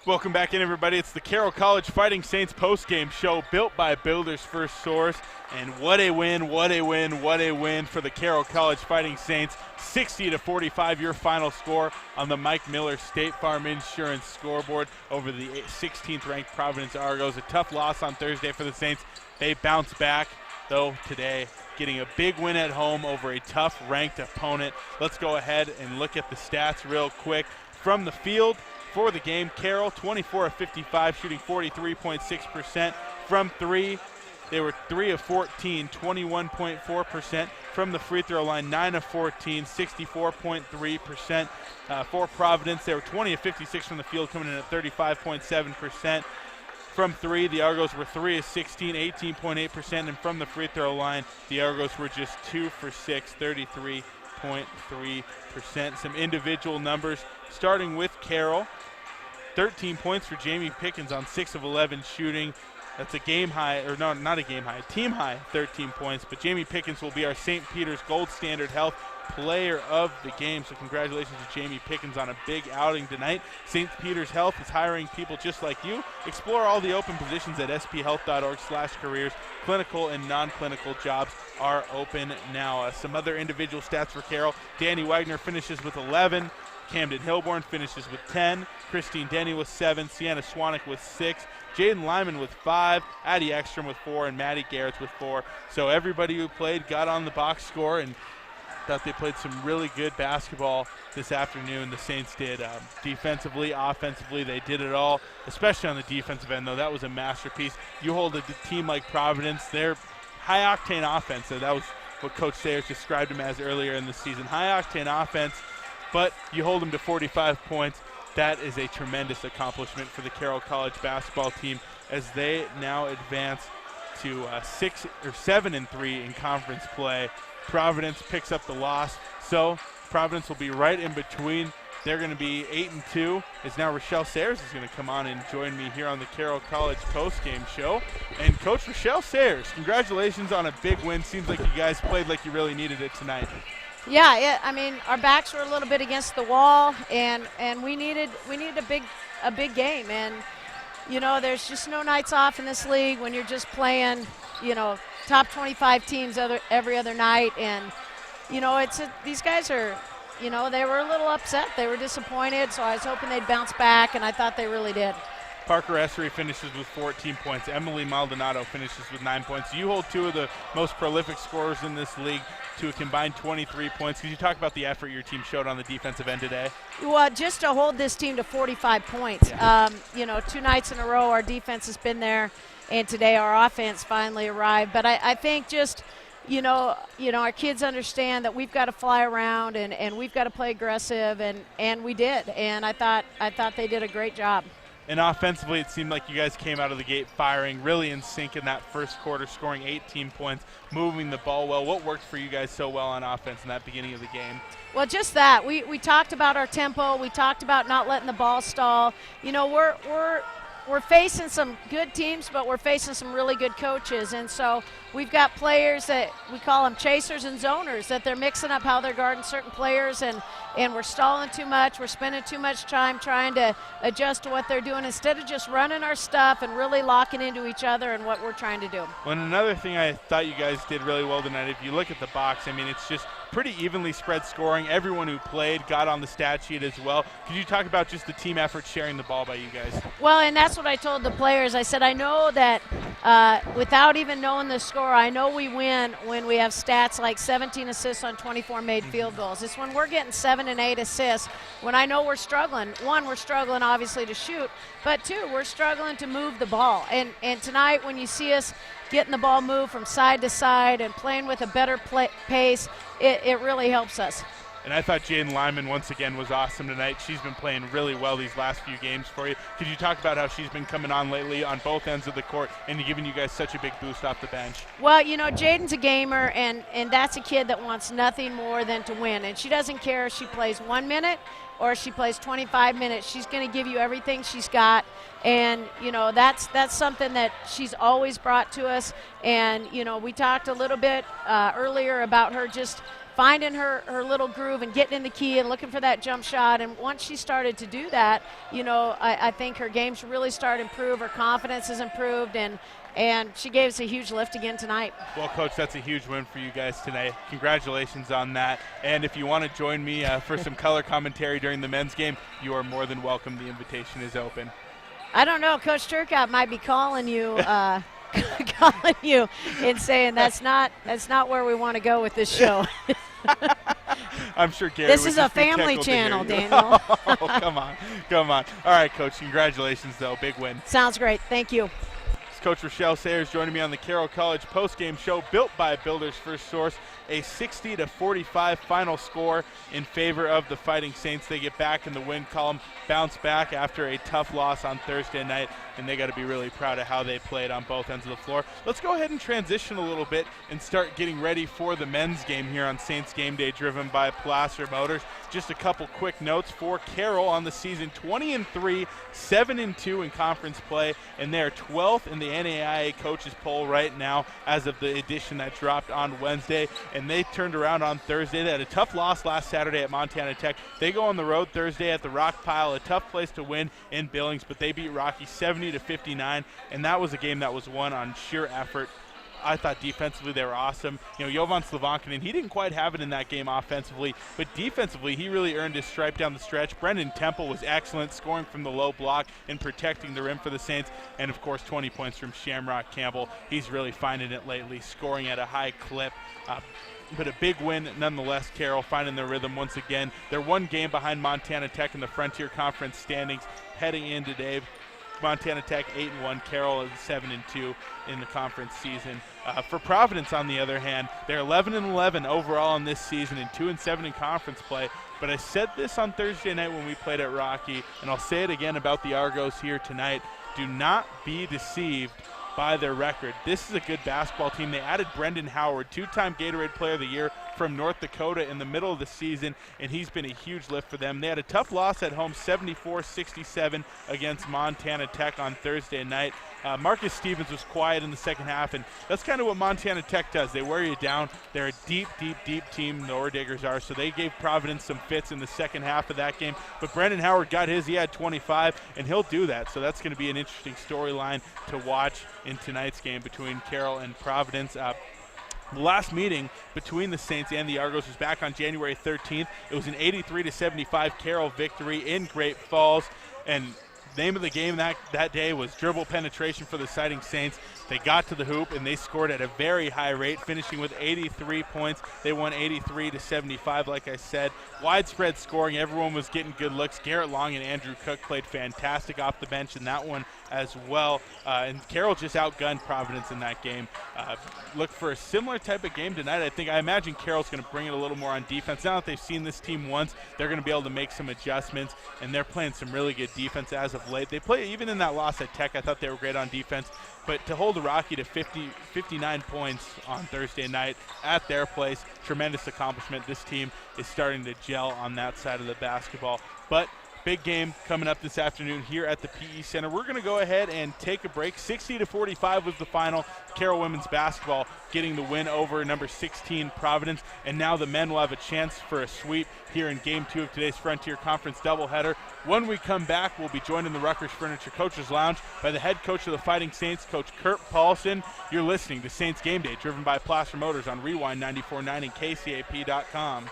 Welcome back in, everybody. It's the Carroll College Fighting Saints postgame show built by Builders First Source. And what a win, what a win, what a win for the Carroll College Fighting Saints. 60-45 your final score on the Mike Miller State Farm Insurance scoreboard over the 16th ranked Providence Argos. A tough loss on Thursday for the Saints. They bounce back, though, today, getting a big win at home over a tough ranked opponent. Let's go ahead and look at the stats real quick. From the field for the game, Carroll 24 of 55, shooting 43.6%. From three, they were 3 of 14, 21.4%. From the free throw line, 9 of 14, 64.3%. For Providence, they were 20 of 56 from the field, coming in at 35.7%. From three, the Argos were 3 of 16, 18.8%. And from the free throw line, the Argos were just 2 for 6, 33.3%. Some individual numbers, starting with Carroll. 13 points for Jamie Pickens on 6 of 11 shooting. That's a game high, or no, not a game high, team high, 13 points. But Jamie Pickens will be our St. Peter's Gold Standard Health Player of the Game. So congratulations to Jamie Pickens on a big outing tonight. St. Peter's Health is hiring people just like you. Explore all the open positions at sphealth.org/careers. Clinical and non-clinical jobs are open now. Some other individual stats for Carroll. Danny Wagner finishes with 11. Camden Hilborn finishes with 10. Christine Denny with 7. Sienna Swanek with 6. Jaden Lyman with 5. Addie Ekstrom with 4. And Maddie Garrett with 4. So everybody who played got on the box score, and thought they played some really good basketball this afternoon. The Saints did. Defensively, offensively, they did it all, especially on the defensive end, though. That was a masterpiece. You hold a team like Providence, they're high-octane offense. So that was what Coach Sayers described them as earlier in the season. High-octane offense, but you hold them to 45 points. That is a tremendous accomplishment for the Carroll College basketball team as they now advance to 7-3 in conference play. Providence picks up the loss, so Providence will be right in between. They're going to be 8-2. As now Rochelle Sayers is going to come on and join me here on the Carroll College postgame show. And Coach Rochelle Sayers, congratulations on a big win. Seems like you guys played like you really needed it tonight. Yeah, I mean, our backs were a little bit against the wall, and we needed a big game. And you know, there's just no nights off in this league when you're just playing, you know, top 25 teams every other night. And you know, these guys are, you know, they were a little upset. They were disappointed, so I was hoping they'd bounce back, and I thought they really did. Parker Essery finishes with 14 points. Emily Maldonado finishes with 9 points. You hold two of the most prolific scorers in this league to a combined 23 points. Could you talk about the effort your team showed on the defensive end today? Well, just to hold this team to 45 points. Yeah. You know, 2 nights in a row our defense has been there, and today our offense finally arrived. But I think just, you know, our kids understand that we've got to fly around and we've got to play aggressive, and we did. And I thought they did a great job. And offensively, it seemed like you guys came out of the gate firing, really in sync in that first quarter, scoring 18 points, moving the ball well. What worked for you guys so well on offense in that beginning of the game? Well, just that. We talked about our tempo. We talked about not letting the ball stall. You know, we're facing some good teams, but we're facing some really good coaches. And so we've got players that we call them chasers and zoners, that they're mixing up how they're guarding certain players, and we're stalling too much. We're spending too much time trying to adjust to what they're doing instead of just running our stuff and really locking into each other and what we're trying to do. Well, and another thing I thought you guys did really well tonight, if you look at the box, I mean, it's just pretty evenly spread scoring. Everyone who played got on the stat sheet as well. Could you talk about just the team effort sharing the ball by you guys? Well, and that's what I told the players. I said, I know that without even knowing the score, I know we win when we have stats like 17 assists on 24 made field goals. It's when we're getting 7 and 8 assists, when I know we're struggling. One, we're struggling obviously to shoot, but two, we're struggling to move the ball. And tonight when you see us getting the ball moved from side to side and playing with a better pace, it really helps us. And I thought Jaden Lyman once again was awesome tonight. She's been playing really well these last few games for you. Could you talk about how she's been coming on lately on both ends of the court and giving you guys such a big boost off the bench? Well, you know, Jaden's a gamer, and that's a kid that wants nothing more than to win. And she doesn't care if she plays 1 minute or if she plays 25 minutes. She's going to give you everything she's got. And, you know, that's something that she's always brought to us. And, you know, we talked a little bit earlier about her just finding her little groove and getting in the key and looking for that jump shot. And once she started to do that, I think her game's really started to improve. Her confidence has improved, and she gave us a huge lift again tonight. Well, Coach, that's a huge win for you guys tonight. Congratulations on that. And if you want to join me for some color commentary during the men's game, you are more than welcome. The invitation is open. I don't know. Coach Turcotte might be calling you. Calling you and saying that's not where we want to go with this show. I'm sure Gary. This is a family channel, Daniel. Oh, come on. All right, Coach. Congratulations, though. Big win. Sounds great. Thank you. It's Coach Rochelle Sayers joining me on the Carroll College postgame show, built by Builders First Source. A 60-45 final score in favor of the Fighting Saints. They get back in the win column, bounce back after a tough loss on Thursday night, and they got to be really proud of how they played on both ends of the floor. Let's go ahead and transition a little bit and start getting ready for the men's game here on Saints Game Day, driven by Placer Motors. Just a couple quick notes for Carroll on the season: 20-3, 7-2 in conference play, and they're 12th in the NAIA coaches poll right now as of the edition that dropped on Wednesday. And they turned around on Thursday. They had a tough loss last Saturday at Montana Tech. They go on the road Thursday at the Rock Pile, a tough place to win in Billings, but they beat Rocky 70-59, and that was a game that was won on sheer effort. I thought defensively they were awesome. Jovan Slavankinen, he didn't quite have it in that game offensively, but defensively he really earned his stripe down the stretch. Brendan Temple was excellent, scoring from the low block and protecting the rim for the Saints. And, of course, 20 points from Shamrock Campbell. He's really finding it lately, scoring at a high clip. But a big win nonetheless. Carroll finding their rhythm once again. They're one game behind Montana Tech in the Frontier Conference standings heading in today. Montana Tech 8-1, Carroll is 7-2 in the conference season. For Providence, on the other hand, they're 11-11 overall in this season and 2-7 in conference play. But I said this on Thursday night when we played at Rocky, and I'll say it again about the Argos here tonight. Do not be deceived by their record. This is a good basketball team. They added Brendan Howard, two-time Gatorade Player of the Year from North Dakota in the middle of the season, and he's been a huge lift for them. They had a tough loss at home, 74-67 against Montana Tech on Thursday night. Marcus Stevens was quiet in the second half, and that's kind of what Montana Tech does. They wear you down. They're a deep, deep, deep team, the Orediggers are, so they gave Providence some fits in the second half of that game. But Brendan Howard got his. He had 25, and he'll do that, so that's going to be an interesting storyline to watch in tonight's game between Carroll and Providence. The last meeting between the Saints and the Argos was back on January 13th. It was an 83-75 Carroll victory in Great Falls, and name of the game that day was dribble penetration for the Fighting Saints. They got to the hoop, and they scored at a very high rate, finishing with 83 points. They won 83-75, like I said. Widespread scoring. Everyone was getting good looks. Garrett Long and Andrew Cook played fantastic off the bench in that one as well. And Carroll just outgunned Providence in that game. Look for a similar type of game tonight. I imagine Carroll's going to bring it a little more on defense. Now that they've seen this team once, they're going to be able to make some adjustments, and they're playing some really good defense as of late. They play, even in that loss at Tech, I thought they were great on defense. But to hold the Rocky to 59 points on Thursday night at their place, tremendous accomplishment. This team is starting to gel on that side of the basketball. But big game coming up this afternoon here at the PE Center. We're going to go ahead and take a break. 60-45 was the final. Carroll women's basketball getting the win over number 16 Providence. And now the men will have a chance for a sweep here in Game 2 of today's Frontier Conference doubleheader. When we come back, we'll be joined in the Rutgers Furniture Coaches Lounge by the head coach of the Fighting Saints, Coach Kurt Paulson. You're listening to Saints Game Day, driven by Placer Motors on Rewind 94.9 and KCAP.com.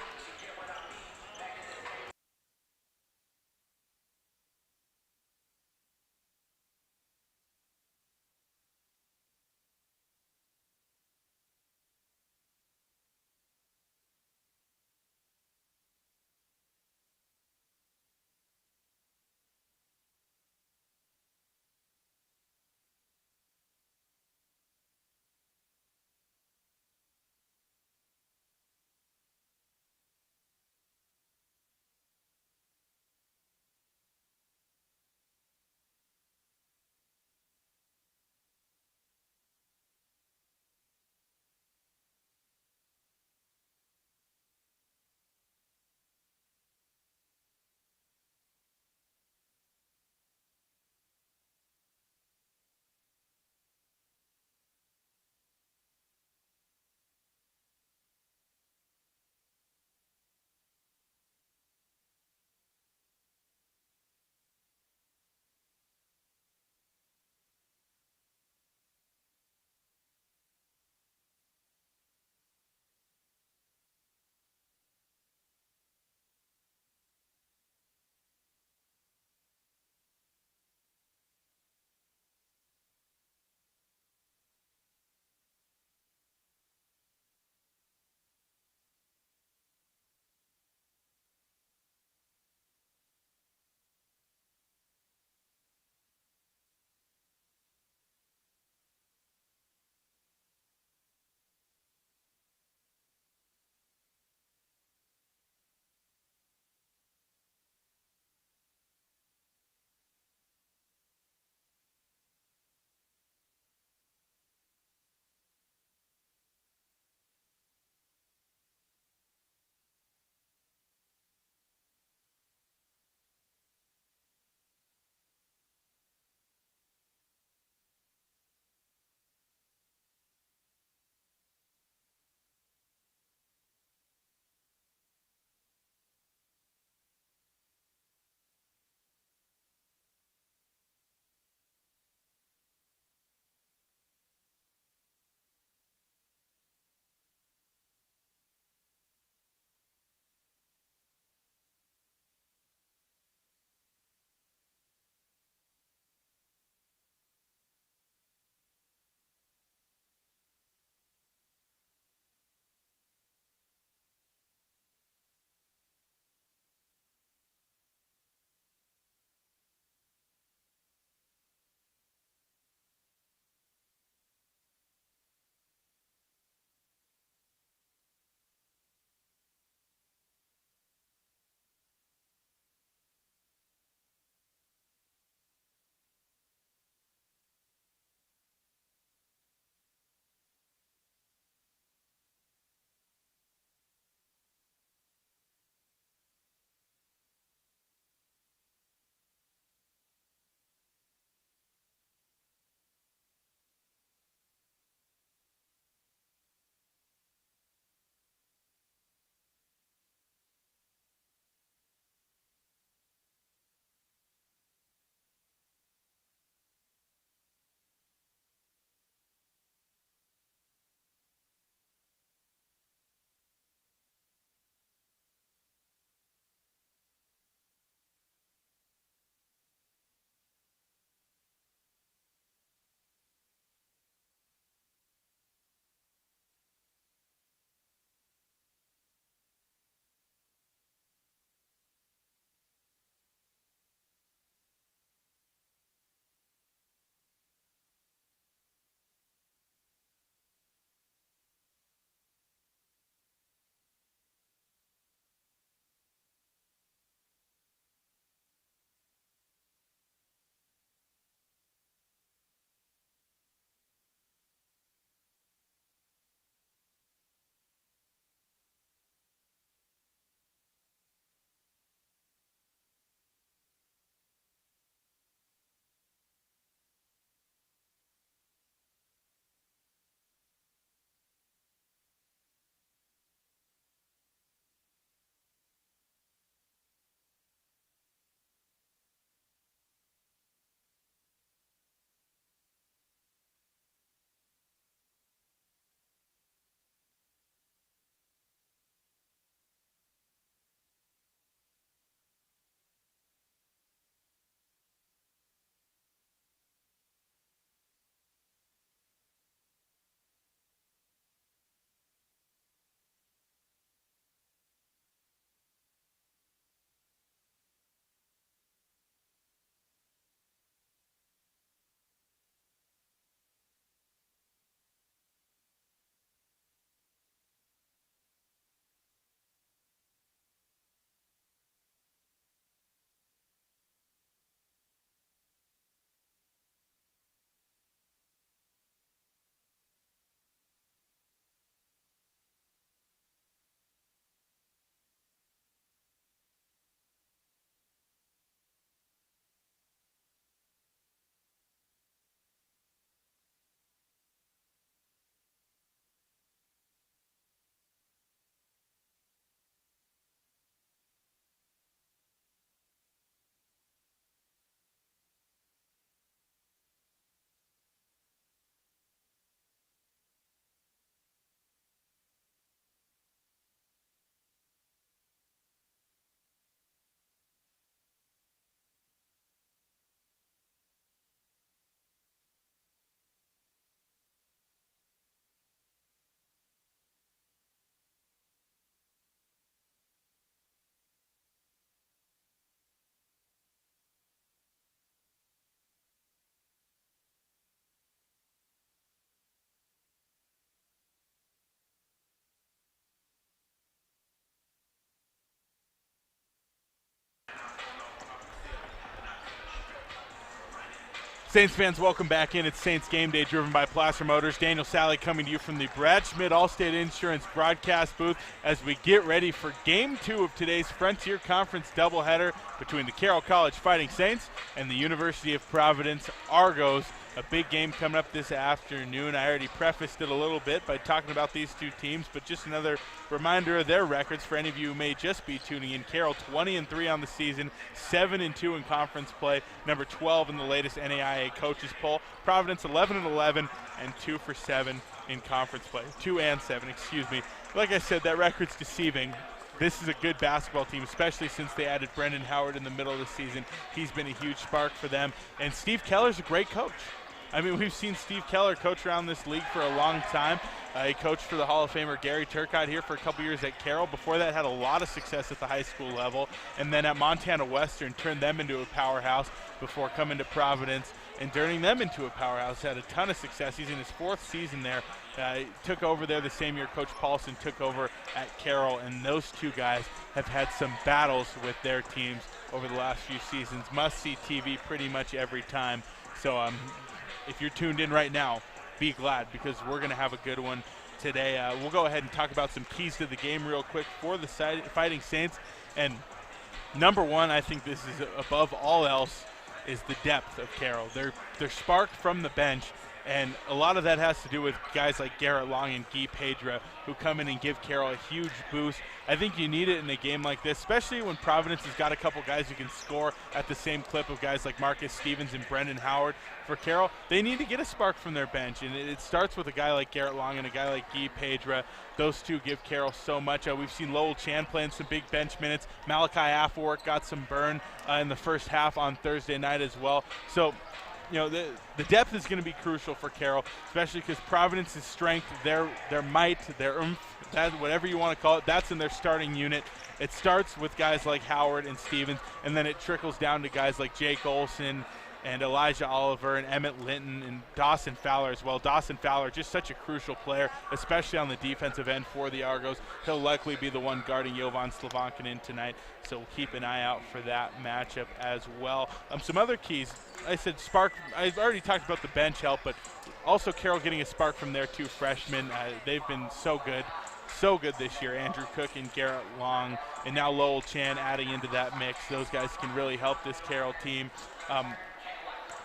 Saints fans, welcome back in. It's Saints Game Day driven by Placer Motors. Daniel Sally coming to you from the Brad Schmidt Allstate Insurance broadcast booth as we get ready for Game 2 of today's Frontier Conference doubleheader between the Carroll College Fighting Saints and the University of Providence Argos. A big game coming up this afternoon. I already prefaced it a little bit by talking about these two teams, but just another reminder of their records for any of you who may just be tuning in. Carroll 20-3 on the season, 7-2 in conference play, number 12 in the latest NAIA coaches poll. Providence 11-11 and 2 for 7 in conference play. 2-7, excuse me. Like I said, that record's deceiving. This is a good basketball team, especially since they added Brendan Howard in the middle of the season. He's been a huge spark for them. And Steve Keller's a great coach. I mean, we've seen Steve Keller coach around this league for a long time. He coached for the Hall of Famer Gary Turcotte here for a couple years at Carroll. Before that, had a lot of success at the high school level. And then at Montana Western, turned them into a powerhouse before coming to Providence and turning them into a powerhouse. Had a ton of success. He's in his 4th season there. Took over there the same year Coach Paulson took over at Carroll. And those two guys have had some battles with their teams over the last few seasons. Must-see TV pretty much every time. So, if you're tuned in right now, be glad because we're going to have a good one today. We'll go ahead and talk about some keys to the game real quick for the Fighting Saints. And number one, I think this is above all else, is the depth of Carroll. They're sparked from the bench, and a lot of that has to do with guys like Garrett Long and Guy Pedra who come in and give Carroll a huge boost. I think you need it in a game like this, especially when Providence has got a couple guys who can score at the same clip of guys like Marcus Stevens and Brendan Howard. For Carroll, they need to get a spark from their bench, and it starts with a guy like Garrett Long and a guy like Guy Pedra. Those two give Carroll so much. We've seen Lowell Chan playing some big bench minutes. Malachi Affelwork got some burn in the first half on Thursday night as well. So, you know, the depth is going to be crucial for Carroll, especially because Providence's strength, their might, their oomph, whatever you want to call it, that's in their starting unit. It starts with guys like Howard and Stevens, and then it trickles down to guys like Jake Olson and Elijah Oliver and Emmett Linton and Dawson Fowler as well. Dawson Fowler, just such a crucial player, especially on the defensive end for the Argos. He'll likely be the one guarding Jovan Slovankinin tonight, so we'll keep an eye out for that matchup as well. Some other keys, I said spark. I've already talked about the bench help, but also Carroll getting a spark from their 2 freshmen. They've been so good this year. Andrew Cook and Garrett Long, and now Lowell Chan adding into that mix. Those guys can really help this Carroll team.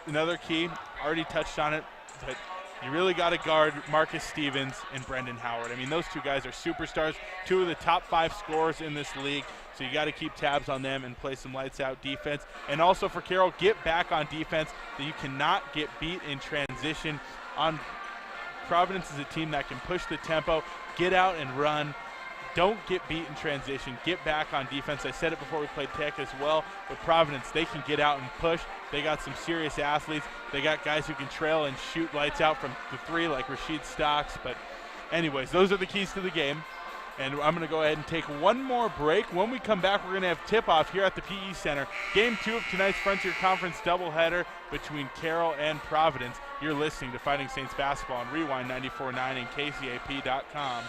Another key, already touched on it, but you really got to guard Marcus Stevens and Brendan Howard. I mean, those two guys are superstars, 2 of the top 5 scorers in this league, so you got to keep tabs on them and play some lights-out defense. And also for Carroll, get back on defense. That you cannot get beat in transition. Providence is a team that can push the tempo, get out and run. Don't get beat in transition. Get back on defense. I said it before we played Tech as well. With Providence, they can get out and push. They got some serious athletes. They got guys who can trail and shoot lights out from the 3 like Rasheed Stocks. But anyways, those are the keys to the game. And I'm going to go ahead and take one more break. When we come back, we're going to have tip-off here at the PE Center. Game 2 of tonight's Frontier Conference doubleheader between Carroll and Providence. You're listening to Fighting Saints Basketball on Rewind 94.9 and KCAP.com.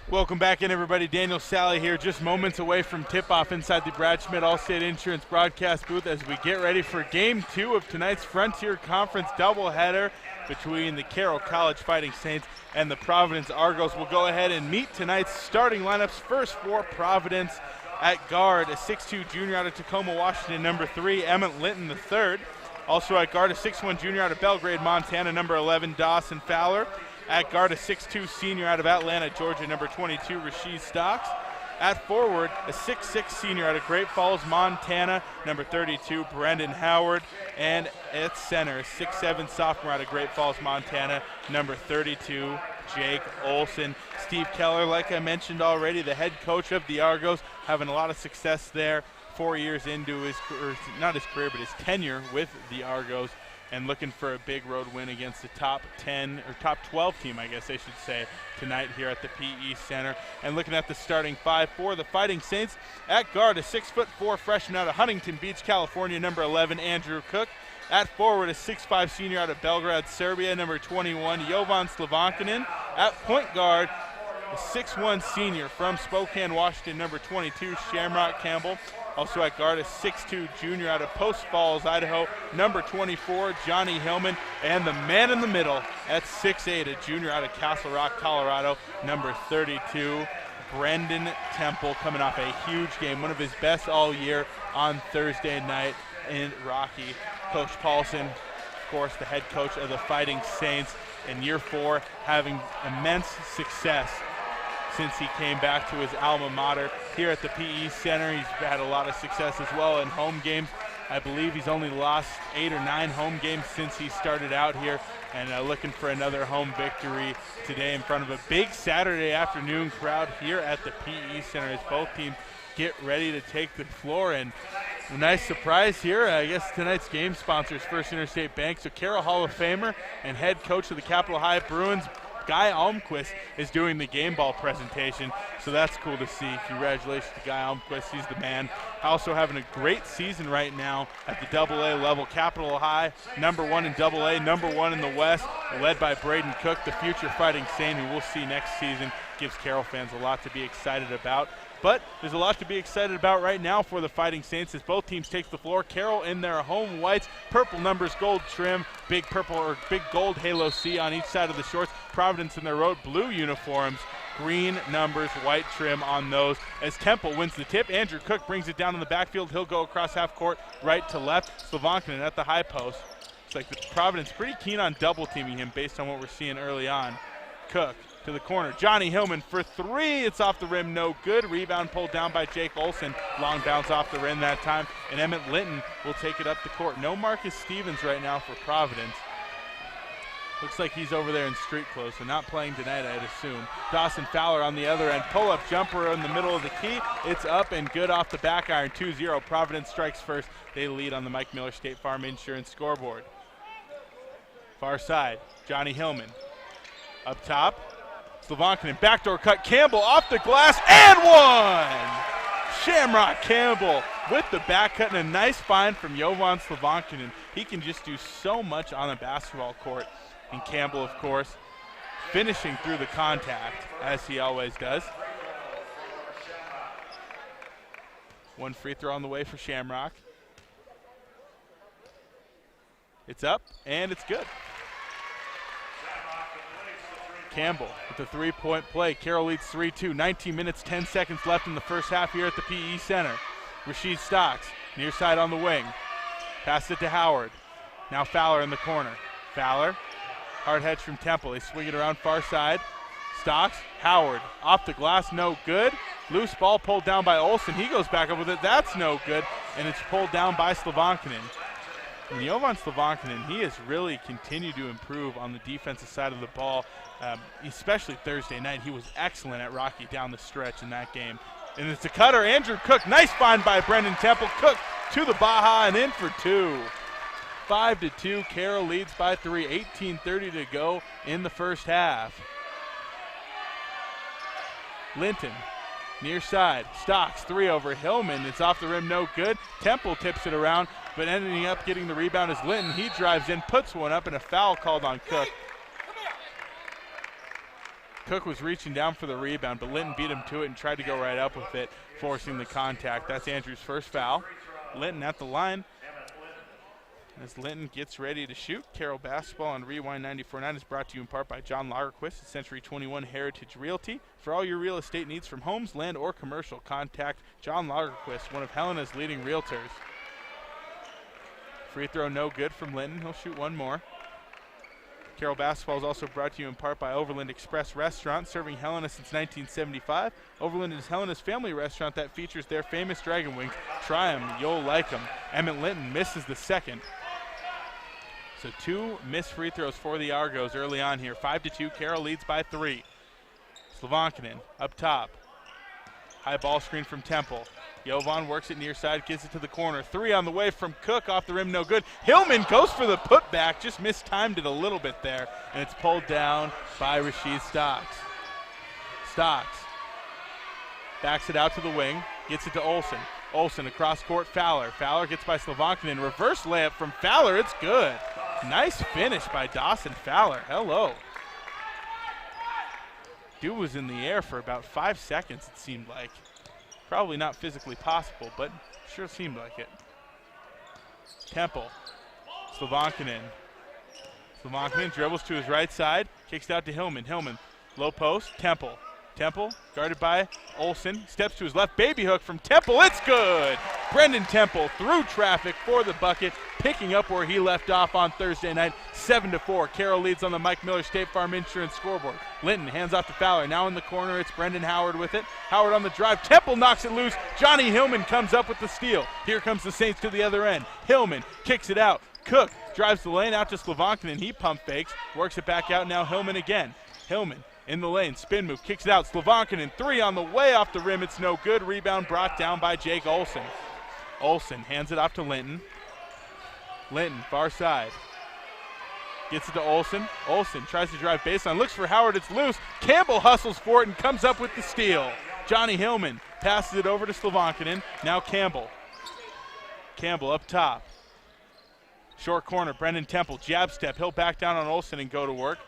Welcome back in, everybody. Daniel Sally here, just moments away from tip-off inside the Brad Schmidt Allstate Insurance broadcast booth as we get ready for Game 2 of tonight's Frontier Conference doubleheader between the Carroll College Fighting Saints and the Providence Argos. We'll go ahead and meet tonight's starting lineups. First for Providence at guard, a 6'2 junior out of Tacoma, Washington, number 3, Emmett Linton III. Also at guard, a 6'1 junior out of Belgrade, Montana, number 11, Dawson Fowler. At guard, a 6'2 senior out of Atlanta, Georgia, number 22, Rasheed Stocks. At forward, a 6'6 senior out of Great Falls, Montana, number 32, Brendan Howard. And at center, a 6'7 sophomore out of Great Falls, Montana, number 32, Jake Olson. Steve Keller, like I mentioned already, the head coach of the Argos, having a lot of success there 4 years into his career, not his career, but his tenure with the Argos, and looking for a big road win against the top 10 or top 12 team, I guess I should say, tonight here at the PE Center. And looking at the starting five for the Fighting Saints, at guard, a 6'4 freshman out of Huntington Beach, California, number 11, Andrew Cook. At forward, a 6'5 senior out of Belgrade, Serbia, number 21, Jovan Slovankinen. At point guard, a 6'1 senior from Spokane, Washington, number 22, Shamrock Campbell. Also at guard, a 6'2 junior out of Post Falls, Idaho, number 24, Johnny Hillman. And the man in the middle at 6'8, a junior out of Castle Rock, Colorado, number 32, Brendan Temple, coming off a huge game, one of his best all year on Thursday night in Rocky. Coach Paulson, of course, the head coach of the Fighting Saints in year 4, having immense success since he came back to his alma mater here at the PE Center. He's had a lot of success as well in home games. I believe he's only lost 8 or 9 home games since he started out here, and looking for another home victory today in front of a big Saturday afternoon crowd here at the PE Center as both teams get ready to take the floor. And a nice surprise here, I guess tonight's game sponsors, First Interstate Bank. So Carroll Hall of Famer and head coach of the Capitol High Bruins, Guy Almquist, is doing the game ball presentation, so that's cool to see. Congratulations to Guy Almquist, he's the man. Also having a great season right now at the AA level. Capitol High, number 1 in AA, number 1 in the West, led by Braden Cook, the future Fighting Saint, who we'll see next season. Gives Carroll fans a lot to be excited about. But there's a lot to be excited about right now for the Fighting Saints as both teams take the floor. Carroll in their home whites, purple numbers, gold trim, big purple or big gold halo C on each side of the shorts. Providence in their road blue uniforms, green numbers, white trim on those. As Temple wins the tip, Andrew Cook brings it down in the backfield. He'll go across half court, right to left. Slovankinen at the high post. It's like the Providence pretty keen on double teaming him based on what we're seeing early on. Cook to the corner. Johnny Hillman for 3. It's off the rim, no good. Rebound pulled down by Jake Olson. Long bounce off the rim that time. And Emmett Linton will take it up the court. No Marcus Stevens right now for Providence. Looks like he's over there in street clothes, so not playing tonight, I'd assume. Dawson Fowler on the other end. Pull-up jumper in the middle of the key. It's up and good off the back iron. 2-0. Providence strikes first. They lead on the Mike Miller State Farm Insurance scoreboard. Far side, Johnny Hillman. Up top, Slovankinen, backdoor cut, Campbell off the glass, and one! Shamrock Campbell with the back cut and a nice find from Jovan Slovankinen. He can just do so much on a basketball court. And Campbell, of course, finishing through the contact, as he always does. One free throw on the way for Shamrock. It's up, and it's good. Campbell with the three-point play. Carroll leads 3-2. 19 minutes, 10 seconds left in the first half here at the PE Center. Rasheed Stocks, near side on the wing. Pass it to Howard. Now Fowler in the corner. Fowler, hard hedge from Temple. They swing it around far side. Stocks, Howard, off the glass, no good. Loose ball pulled down by Olson. He goes back up with it. That's no good, and it's pulled down by Slovankinen. And Jovan Slovankinen, he has really continued to improve on the defensive side of the ball, especially Thursday night. He was excellent at Rocky down the stretch in that game. And it's a cutter, Andrew Cook. Nice find by Brendan Temple. Cook to the Baja and in for 2. 5-2, Carroll leads by 3. 18:30 to go in the first half. Linton, near side. Stocks, 3 over Hillman. It's off the rim, no good. Temple tips it around, but ending up getting the rebound is Linton. He drives in, puts one up, and a foul called on Cook. Cook was reaching down for the rebound, but Linton beat him to it and tried to go right up with it, forcing the contact. That's Andrew's first foul. Linton at the line as Linton gets ready to shoot. Carroll basketball on Rewind 94.9 is brought to you in part by John Lagerquist at Century 21 Heritage Realty. For all your real estate needs from homes, land, or commercial, contact John Lagerquist, one of Helena's leading realtors. Free throw no good from Linton. He'll shoot one more. Carroll basketball is also brought to you in part by Overland Express Restaurant, serving Helena since 1975. Overland is Helena's family restaurant that features their famous dragon wings. Try them, you'll like them. Emmett Linton misses the second. So 2 missed free throws for the Argos early on here. 5-2, Carroll leads by 3. Slavankinen up top. High ball screen from Temple. Jovan works it near side, gets it to the corner. 3 on the way from Cook, off the rim, no good. Hillman goes for the putback, just mistimed it a little bit there, and it's pulled down by Rasheed Stocks. Stocks backs it out to the wing, gets it to Olsen. Olsen across court, Fowler. Fowler gets by Slavankinen. Reverse layup from Fowler, it's good. Nice finish by Dawson Fowler. Hello. Dude was in the air for about 5 seconds, it seemed like. Probably not physically possible, but sure seemed like it. Temple. Slavankinen. Slavankinen dribbles to his right side, kicks it out to Hillman. Hillman, low post, Temple. Temple, guarded by Olsen, steps to his left, baby hook from Temple, it's good! Brendan Temple through traffic for the bucket, picking up where he left off on Thursday night, 7-4. Carroll leads on the Mike Miller State Farm Insurance scoreboard. Linton hands off to Fowler, now in the corner, it's Brendan Howard with it. Howard on the drive, Temple knocks it loose, Johnny Hillman comes up with the steal. Here comes the Saints to the other end. Hillman kicks it out, Cook drives the lane out to Slavankinen, he pump fakes, works it back out, now Hillman again. Hillman in the lane, spin move, kicks it out. Slavankinen, 3 on the way off the rim. It's no good. Rebound brought down by Jake Olsen. Olsen hands it off to Linton. Linton, far side. Gets it to Olsen. Olsen tries to drive baseline, looks for Howard. It's loose. Campbell hustles for it and comes up with the steal. Johnny Hillman passes it over to Slavankinen. Now Campbell. Campbell up top. Short corner, Brendan Temple. Jab step. He'll back down on Olsen and go to work.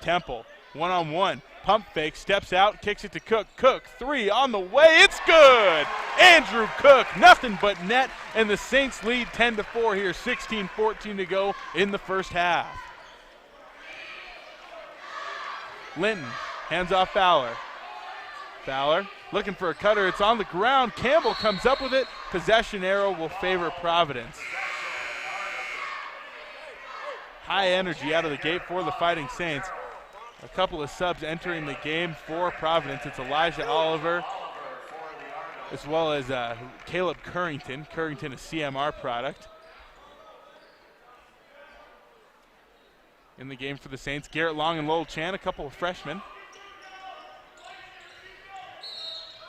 Temple. One-on-one, pump fake, steps out, kicks it to Cook. Cook, 3 on the way, it's good! Andrew Cook, nothing but net, and the Saints lead 10-4 here, 16-14 to go in the first half. Linton hands off Fowler. Fowler looking for a cutter, it's on the ground. Campbell comes up with it. Possession arrow will favor Providence. High energy out of the gate for the Fighting Saints. A couple of subs entering the game for Providence. It's Elijah Oliver as well as Caleb Currington. Currington, a CMR product. In the game for the Saints, Garrett Long and Lowell Chan, a couple of freshmen.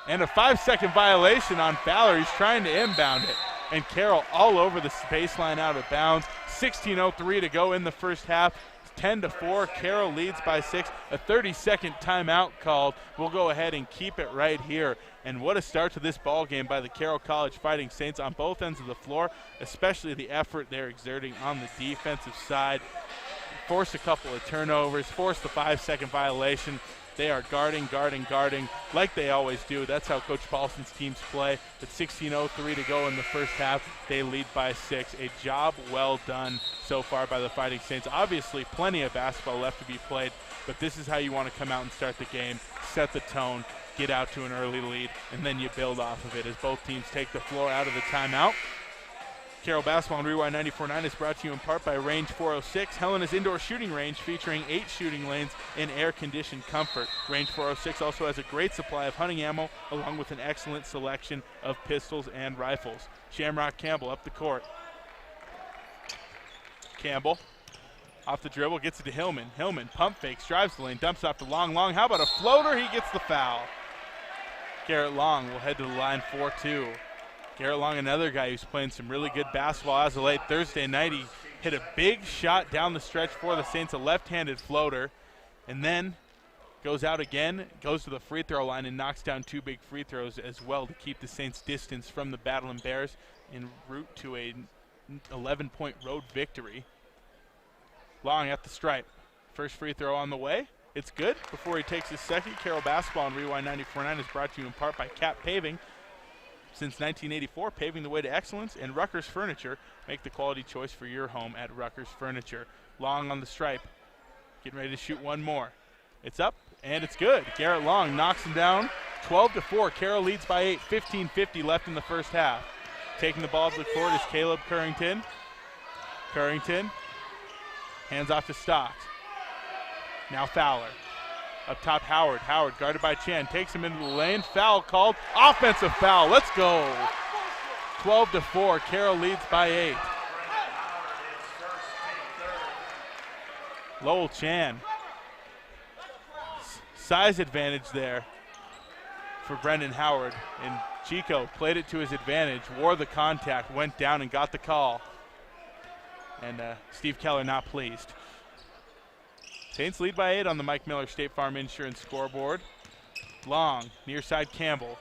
And a 5-second violation on Fowler. He's trying to inbound it. And Carroll all over the baseline out of bounds. 16:03 to go in the first half. 10-4, Carroll leads by 6. A 30-second timeout called. We'll go ahead and keep it right here. And what a start to this ball game by the Carroll College Fighting Saints on both ends of the floor, especially the effort they're exerting on the defensive side. Forced a couple of turnovers, forced the 5-second violation. They are guarding like they always do. That's how Coach Paulson's teams play. At 16:03 to go in the first half, they lead by 6. A job well done so far by the Fighting Saints. Obviously, plenty of basketball left to be played, but this is how you want to come out and start the game, set the tone, get out to an early lead, and then you build off of it as both teams take the floor out of the timeout. Carroll Basketball on Rewind 94.9 is brought to you in part by Range 406, Helena's indoor shooting range featuring 8 shooting lanes in air-conditioned comfort. Range 406 also has a great supply of hunting ammo along with an excellent selection of pistols and rifles. Shamrock Campbell up the court. Campbell off the dribble, gets it to Hillman. Hillman pump fakes, drives the lane, dumps off to Long. How about a floater? He gets the foul. Garrett Long will head to the line 4-2. Garrett Long, another guy who's playing some really good basketball as of late. Thursday night, he hit a big shot down the stretch for the Saints, a left-handed floater, and then goes out again, goes to the free throw line and knocks down 2 big free throws as well to keep the Saints distance from the Battling Bears en route to a 11-point road victory. Long at the stripe. First free throw on the way. It's good before he takes his second. Carroll basketball on Rewind 94.9 is brought to you in part by Cap Paving. Since 1984, paving the way to excellence, and Ruckers Furniture. Make the quality choice for your home at Ruckers Furniture. Long on the stripe. Getting ready to shoot one more. It's up, and it's good. Garrett Long knocks him down. 12-4. Carroll leads by 8. 15:50 left in the first half. Taking the ball to the court is Caleb Currington. Currington hands off to Stocks. Now Fowler. Up top, Howard. Howard guarded by Chan. Takes him into the lane. Foul called. Offensive foul. Let's go. 12-4. Carroll leads by 8. Lowell Chan. Size advantage there for Brendan Howard. And Chico played it to his advantage, wore the contact, went down and got the call. And Steve Keller not pleased. Saints lead by 8 on the Mike Miller State Farm Insurance scoreboard. Long, near side Campbell.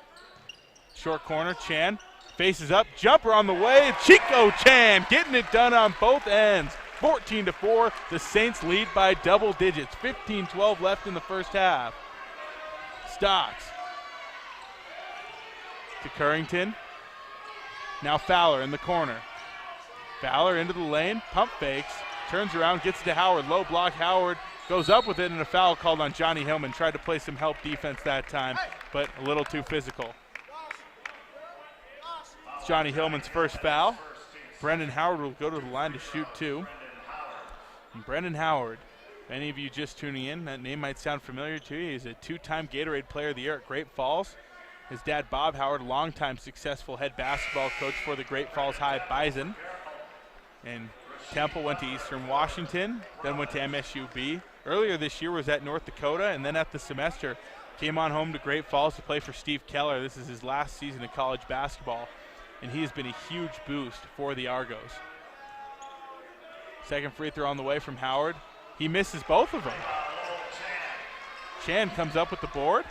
Short corner, Chan faces up, jumper on the way. Chico Chan getting it done on both ends. 14-4, the Saints lead by double digits. 15-12 left in the first half. Stocks to Currington. Now Fowler in the corner. Fowler into the lane, pump fakes, turns around, gets to Howard. Low block, Howard goes up with it, and a foul called on Johnny Hillman. Tried to play some help defense that time, but a little too physical. It's Johnny Hillman's first foul. Brendan Howard will go to the line to shoot 2. And Brendan Howard, if any of you just tuning in, that name might sound familiar to you. He's a 2-time Gatorade Player of the Year at Great Falls. His dad, Bob Howard, a longtime successful head basketball coach for the Great Falls High Bison. And Temple went to Eastern Washington, then went to MSUB. Earlier this year was at North Dakota, and then at the semester came on home to Great Falls to play for Steve Keller. This is his last season of college basketball, and he has been a huge boost for the Argos. Second free throw on the way from Howard. He misses both of them. Chan comes up with the board.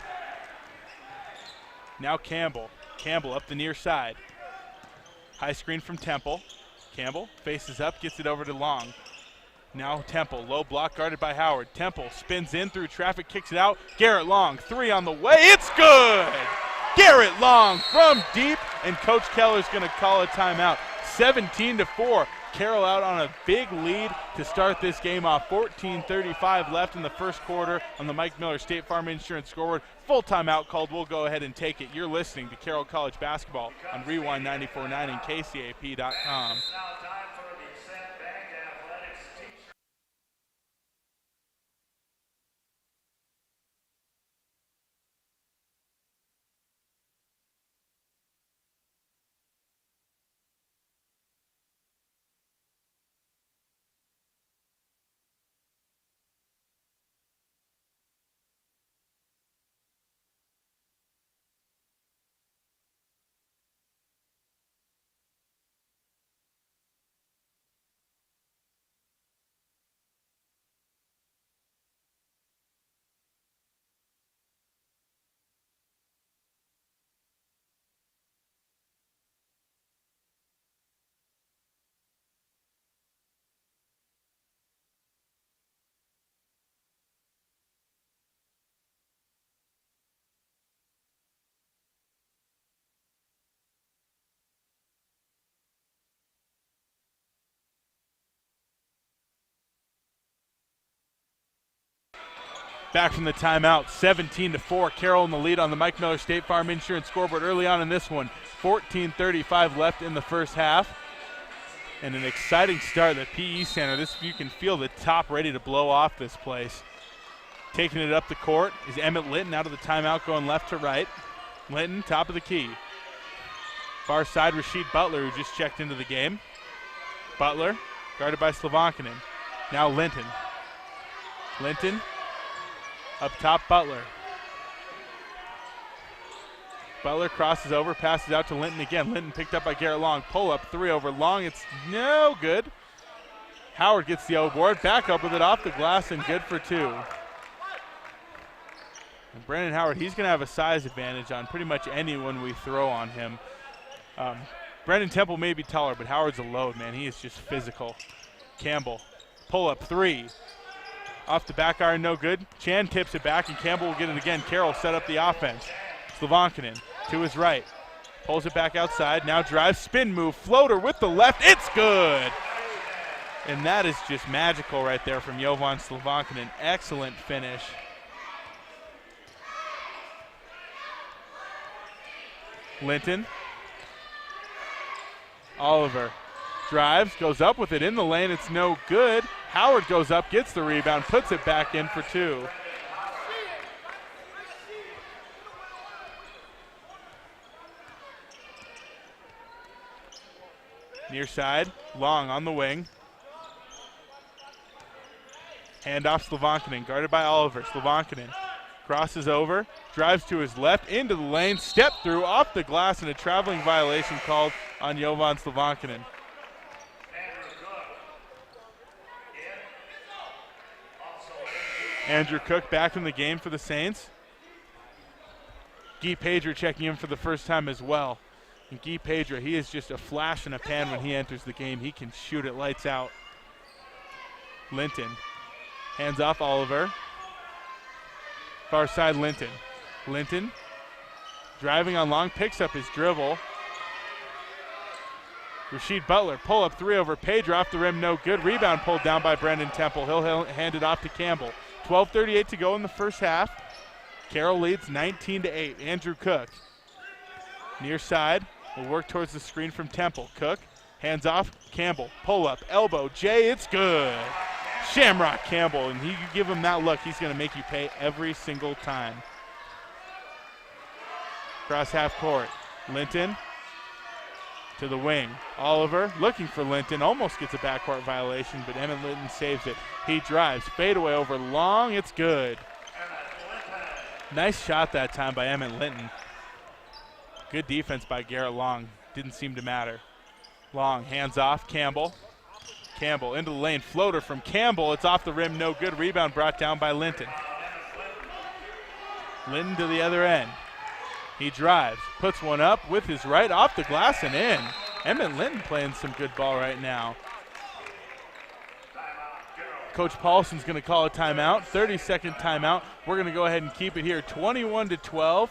Now Campbell. Campbell up the near side. High screen from Temple. Campbell faces up, gets it over to Long. Now Temple, low block guarded by Howard. Temple spins in through traffic, kicks it out. Garrett Long, 3 on the way. It's good! Garrett Long from deep, and Coach Keller's going to call a timeout. 17-4. Carroll out on a big lead to start this game off. 14:35 left in the first quarter on the Mike Miller State Farm Insurance scoreboard. Full timeout called. We'll go ahead and take it. You're listening to Carroll College Basketball on Rewind 94.9 and KCAP.com. Back from the timeout, 17-4. Carroll in the lead on the Mike Miller State Farm Insurance scoreboard early on in this one. 14:35 left in the first half. And an exciting start at PE Center. This, you can feel the top ready to blow off this place. Taking it up the court is Emmett Linton out of the timeout, going left to right. Linton, top of the key. Far side, Rasheed Butler, who just checked into the game. Butler, guarded by Slavankinen. Now Linton. Linton. Up top, Butler. Butler crosses over, passes out to Linton again. Linton picked up by Garrett Long. Pull up 3 over Long. It's no good. Howard gets the board. Back up with it off the glass and good for 2. And Brandon Howard, he's going to have a size advantage on pretty much anyone we throw on him. Brendan Temple may be taller, but Howard's a load, man. He is just physical. Campbell, pull up 3. Off the back iron, no good. Chan tips it back, and Campbell will get it again. Carroll set up the offense. Slavankinen to his right. Pulls it back outside. Now drives, spin move, floater with the left. It's good. And that is just magical right there from Jovan Slavankinen. Excellent finish. Linton. Oliver drives, goes up with it in the lane. It's no good. Howard goes up, gets the rebound, puts it back in for 2. Near side, Long on the wing. Handoff Slavankinen, guarded by Oliver. Slavankinen crosses over, drives to his left, into the lane, step through, off the glass, and a traveling violation called on Jovan Slavankinen. Andrew Cook back in the game for the Saints. Guy Pedra checking in for the first time as well. And Guy Pedra, he is just a flash in a pan when he enters the game. He can shoot it lights out. Linton. Hands off Oliver. Far side Linton. Linton driving on Long, picks up his dribble. Rasheed Butler, pull up 3 over Pedra, off the rim, no good. Rebound pulled down by Brendan Temple. He'll hand it off to Campbell. 12:38 to go in the first half. Carroll leads 19-8. Andrew Cook. Near side, will work towards the screen from Temple. Cook, hands off, Campbell, pull up, elbow, Jay, it's good. Shamrock Campbell, and you give him that look, he's going to make you pay every single time. Cross half court, Linton to the wing. Oliver looking for Linton, almost gets a backcourt violation, but Emmett Linton saves it. He drives, fadeaway over Long, it's good. Nice shot that time by Emmett Linton. Good defense by Garrett Long, didn't seem to matter. Long, hands off, Campbell. Campbell into the lane, floater from Campbell, it's off the rim, no good. Rebound brought down by Linton. Linton to the other end. He drives, puts one up with his right, off the glass and in. Emmett Linton playing some good ball right now. Coach Paulson's going to call a timeout, 30-second timeout. We're going to go ahead and keep it here, 21-12.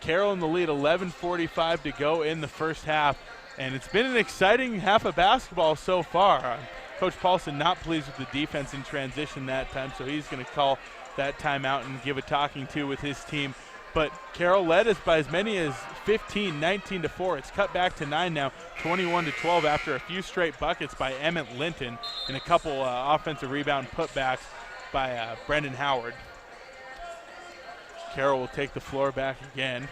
Carroll in the lead, 11:45 to go in the first half. And it's been an exciting half of basketball so far. Coach Paulson not pleased with the defense in transition that time, so he's going to call that timeout and give a talking to with his team. But Carroll led us by as many as 15, 19-4. It's cut back to 9 now, 21-12 after a few straight buckets by Emmett Linton and a couple offensive rebound putbacks by Brendan Howard. Carroll will take the floor back again.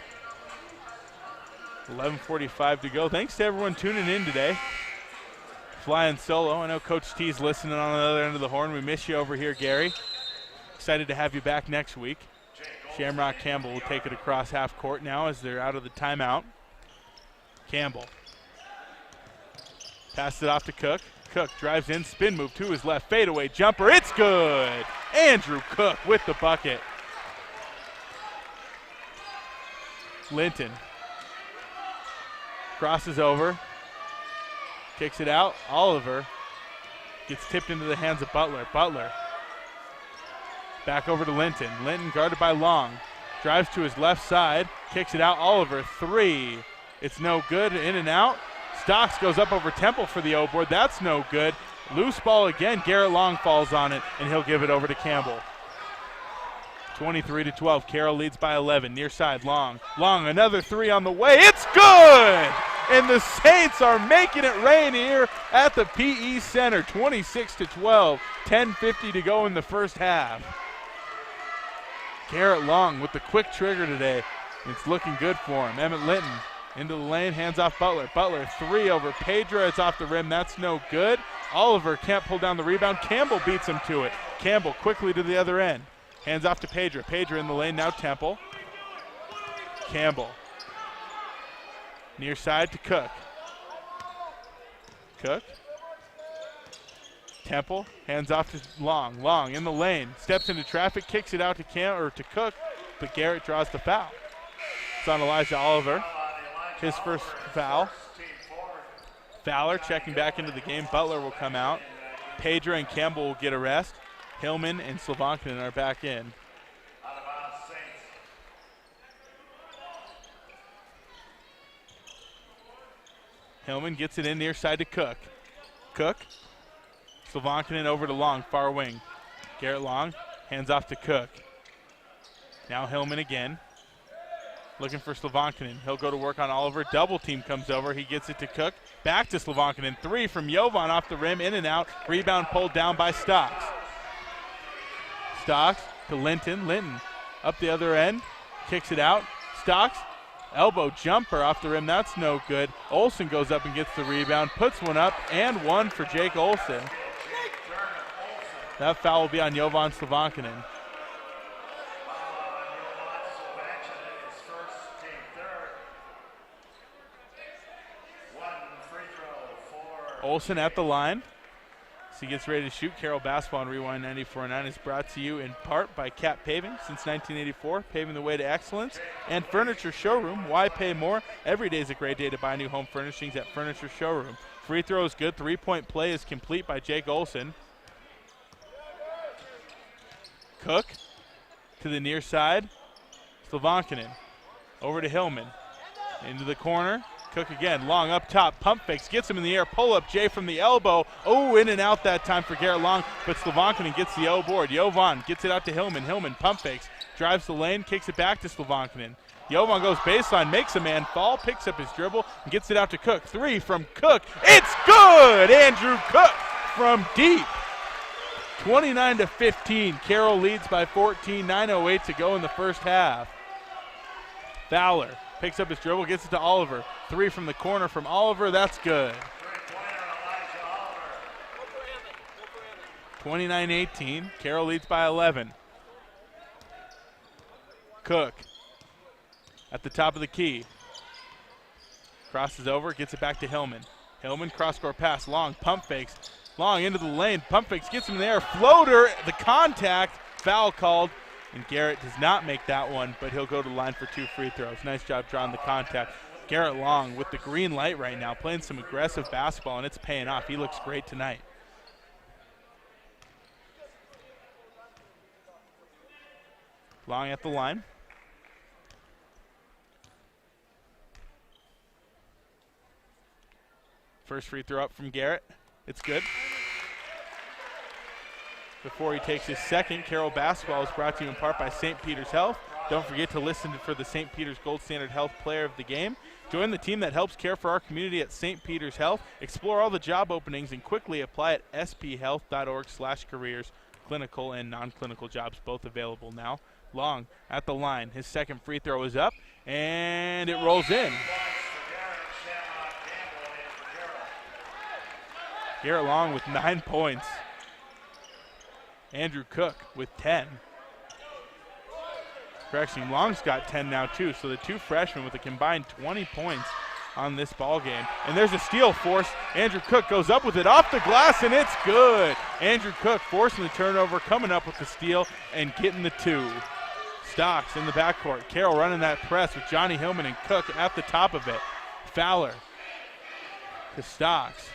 11:45 to go. Thanks to everyone tuning in today. Flying solo. I know Coach T's listening on the other end of the horn. We miss you over here, Gary. Excited to have you back next week. Shamrock Campbell will take it across half court now as they're out of the timeout. Campbell. Pass it off to Cook. Cook drives in, spin move to his left, fadeaway jumper. It's good. Andrew Cook with the bucket. Linton. Crosses over, kicks it out. Oliver gets tipped into the hands of Butler. Butler back over to Linton. Linton guarded by Long. Drives to his left side, kicks it out. Oliver, 3. It's no good, in and out. Stocks goes up over Temple for the O-board. That's no good. Loose ball again. Garrett Long falls on it, and he'll give it over to Campbell. 23-12. Carroll leads by 11. Near side, Long. Long, another 3 on the way. It's good! And the Saints are making it rain here at the PE Center. 26-12. 10:50 to go in the first half. Garrett Long with the quick trigger today. It's looking good for him. Emmett Linton into the lane, hands off Butler. Butler, 3 over Pedra. It's off the rim. That's no good. Oliver can't pull down the rebound. Campbell beats him to it. Campbell quickly to the other end. Hands off to Pedra. Pedra in the lane, now Temple. Campbell. Near side to Cook. Cook. Temple, hands off to Long. Long in the lane, steps into traffic, kicks it out to Cook, but Garrett draws the foul. It's on Elijah Oliver. His first foul. Fowler checking back into the game. Butler will come out. Pedra and Campbell will get a rest. Hillman and Slovankinen are back in. Hillman gets it in near side to Cook. Cook. Slovankinen over to Long, far wing. Garrett Long hands off to Cook. Now Hillman again. Looking for Slovankinen. He'll go to work on Oliver. Double team comes over. He gets it to Cook. Back to Slovankinen. 3 from Jovan off the rim. In and out. Rebound pulled down by Stocks. Stocks to Linton. Linton up the other end. Kicks it out. Stocks. Elbow jumper off the rim. That's no good. Olsen goes up and gets the rebound. Puts one up and one for Jake Olsen. That foul will be on Jovan Slovankinen. Olsen at the line. So he gets ready to shoot. Carroll Basketball on Rewind 94.9 is brought to you in part by Cap Paving since 1984, paving the way to excellence. And Furniture Showroom. Why pay more? Every day is a great day to buy new home furnishings at Furniture Showroom. Free throw is good. 3-point play is complete by Jake Olsen. Cook to the near side. Slovankinen over to Hillman. Into the corner. Cook again, Long up top, pump fakes, gets him in the air, pull up Jay from the elbow. Oh, in and out that time for Garrett Long, but Slovankinen gets the O board. Jovan gets it out to Hillman. Hillman pump fakes, drives the lane, kicks it back to Slovankinen. Jovan goes baseline, makes a man fall, picks up his dribble, and gets it out to Cook. 3 from Cook. It's good! Andrew Cook from deep. 29-15. Carroll leads by 14. 9:08 to go in the first half. Fowler picks up his dribble, gets it to Oliver. 3 from the corner from Oliver. That's good. 29-18. Carroll leads by 11. Cook at the top of the key. Crosses over, gets it back to Hillman. Hillman cross-court pass. Long pump fakes. Long into the lane. Pump fakes, gets him in the air. Floater, the contact. Foul called. And Garrett does not make that one, but he'll go to the line for 2 free throws. Nice job drawing the contact. Garrett Long with the green light right now, playing some aggressive basketball, and it's paying off. He looks great tonight. Long at the line. First free throw up from Garrett. It's good. Before he takes his second, Carroll Basketball is brought to you in part by St. Peter's Health. Don't forget to listen for the St. Peter's Gold Standard Health Player of the Game. Join the team that helps care for our community at St. Peter's Health. Explore all the job openings and quickly apply at sphealth.org/careers. Clinical and non-clinical jobs both available now. Long at the line. His second free throw is up, and it rolls in. Garrett Long with 9 points. Andrew Cook with 10. Correction, Long's got 10 now too, so the 2 freshmen with a combined 20 points on this ball game. And there's a steal forced. Andrew Cook goes up with it off the glass, and it's good. Andrew Cook forcing the turnover, coming up with the steal, and getting the 2. Stocks in the backcourt. Carroll running that press with Johnny Hillman and Cook at the top of it. Fowler to Stocks.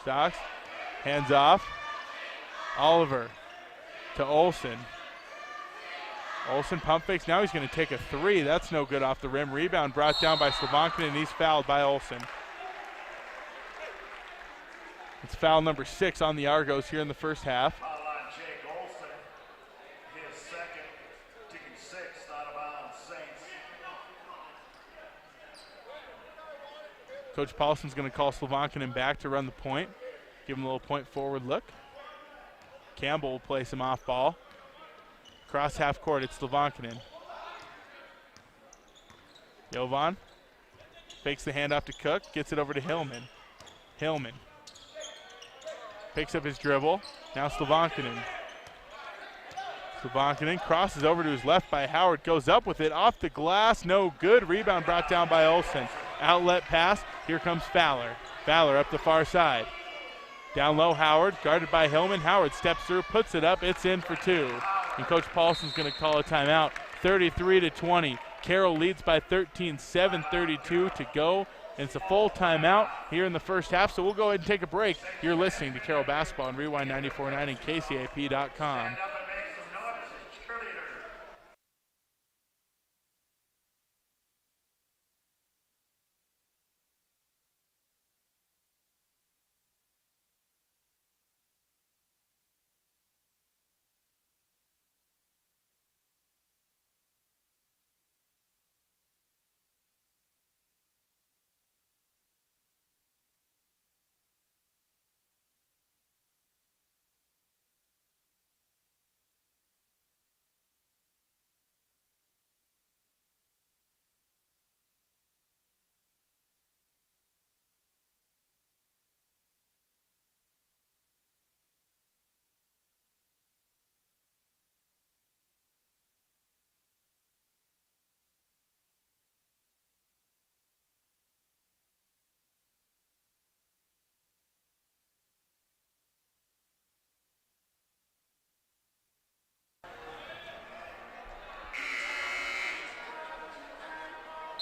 Stocks, hands off. Oliver to Olsen. Olsen pump fakes. Now he's going to take a 3. That's no good off the rim. Rebound brought down by Slovankinen, and he's fouled by Olsen. It's foul number 6 on the Argos here in the first half. Foul on Jake Olsen. His second, team 6, out of bounds, Saints. Coach Paulson's going to call Slovankinen back to run the point. Give him a little point forward look. Campbell will play some off ball. Cross half court, it's Slovankinen. Jovan fakes the handoff to Cook, gets it over to Hillman. Hillman picks up his dribble. Now Slovankinen. Slovankinen crosses over to his left by Howard, goes up with it off the glass, no good. Rebound brought down by Olsen. Outlet pass, here comes Fowler. Fowler up the far side. Down low, Howard, guarded by Hillman. Howard steps through, puts it up, it's in for 2. And Coach Paulson's going to call a timeout. 33-20. Carroll leads by 13, 7:32 to go And it's a full timeout here in the first half, so we'll go ahead and take a break. You're listening to Carroll Basketball on Rewind 94.9 and KCAP.com.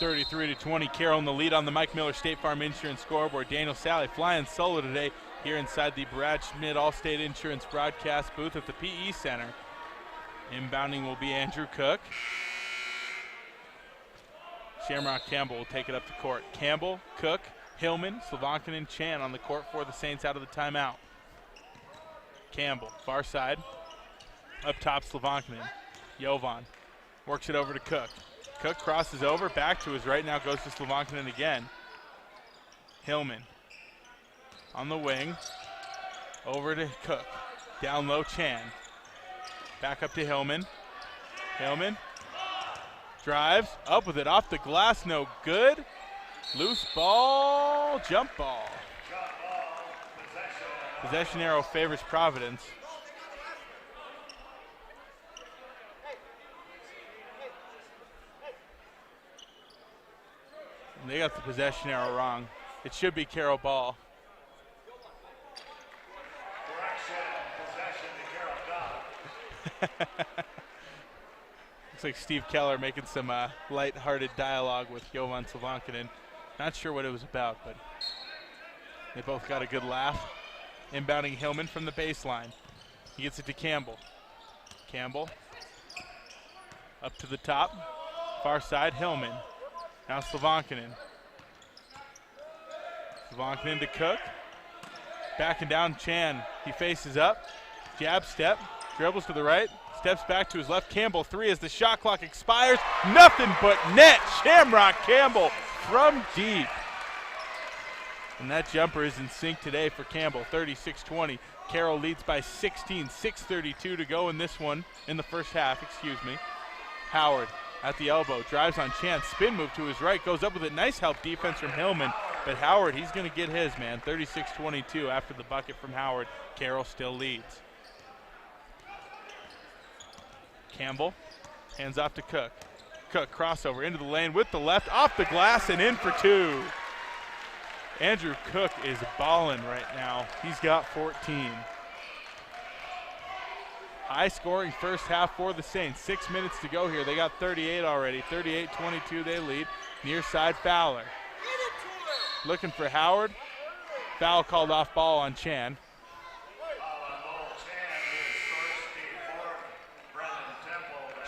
33-20, Carroll in the lead on the Mike Miller State Farm Insurance scoreboard. Daniel Sally flying solo today here inside the Brad Schmidt Allstate Insurance broadcast booth at the PE Center. Inbounding will be Andrew Cook. Shamrock Campbell will take it up the court. Campbell, Cook, Hillman, Slavankin, and Chan on the court for the Saints out of the timeout. Campbell, far side. Up top, Slavankin. Jovan works it over to Cook. Cook crosses over, back to his right, now goes to Slavankin again. Hillman on the wing, over to Cook. Down low, Chan. Back up to Hillman. Hillman drives, up with it, off the glass, no good. Loose ball, jump ball. Possession arrow favors Providence. And they got the possession arrow wrong. It should be Carroll ball. Looks like Steve Keller making some light-hearted dialogue with Jovan Slavankin. Not sure what it was about, but they both got a good laugh. Inbounding Hillman from the baseline. He gets it to Campbell. Campbell up to the top. Far side, Hillman. Now Slavankin. Slavankin to Cook. Backing down Chan. He faces up. Jab step. Dribbles to the right. Steps back to his left. Campbell, three as the shot clock expires. Nothing but net. Shamrock Campbell from deep. And that jumper is in sync today for Campbell. 36-20. Carroll leads by 16. 6:32 to go in this one, in the first half, Howard at the elbow, drives on Chan, spin move to his right, goes up with it. Nice help defense from Hillman, but Howard, he's going to get his, man. 36-22 after the bucket from Howard. Carroll still leads. Campbell hands off to Cook. Cook crossover into the lane with the left, off the glass and in for two. Andrew Cook is balling right now. He's got 14. High scoring first half for the Saints. 6 minutes to go here. They got 38 already. 38-22 they lead. Near side Fowler. Looking for Howard. Foul called off ball on Chan.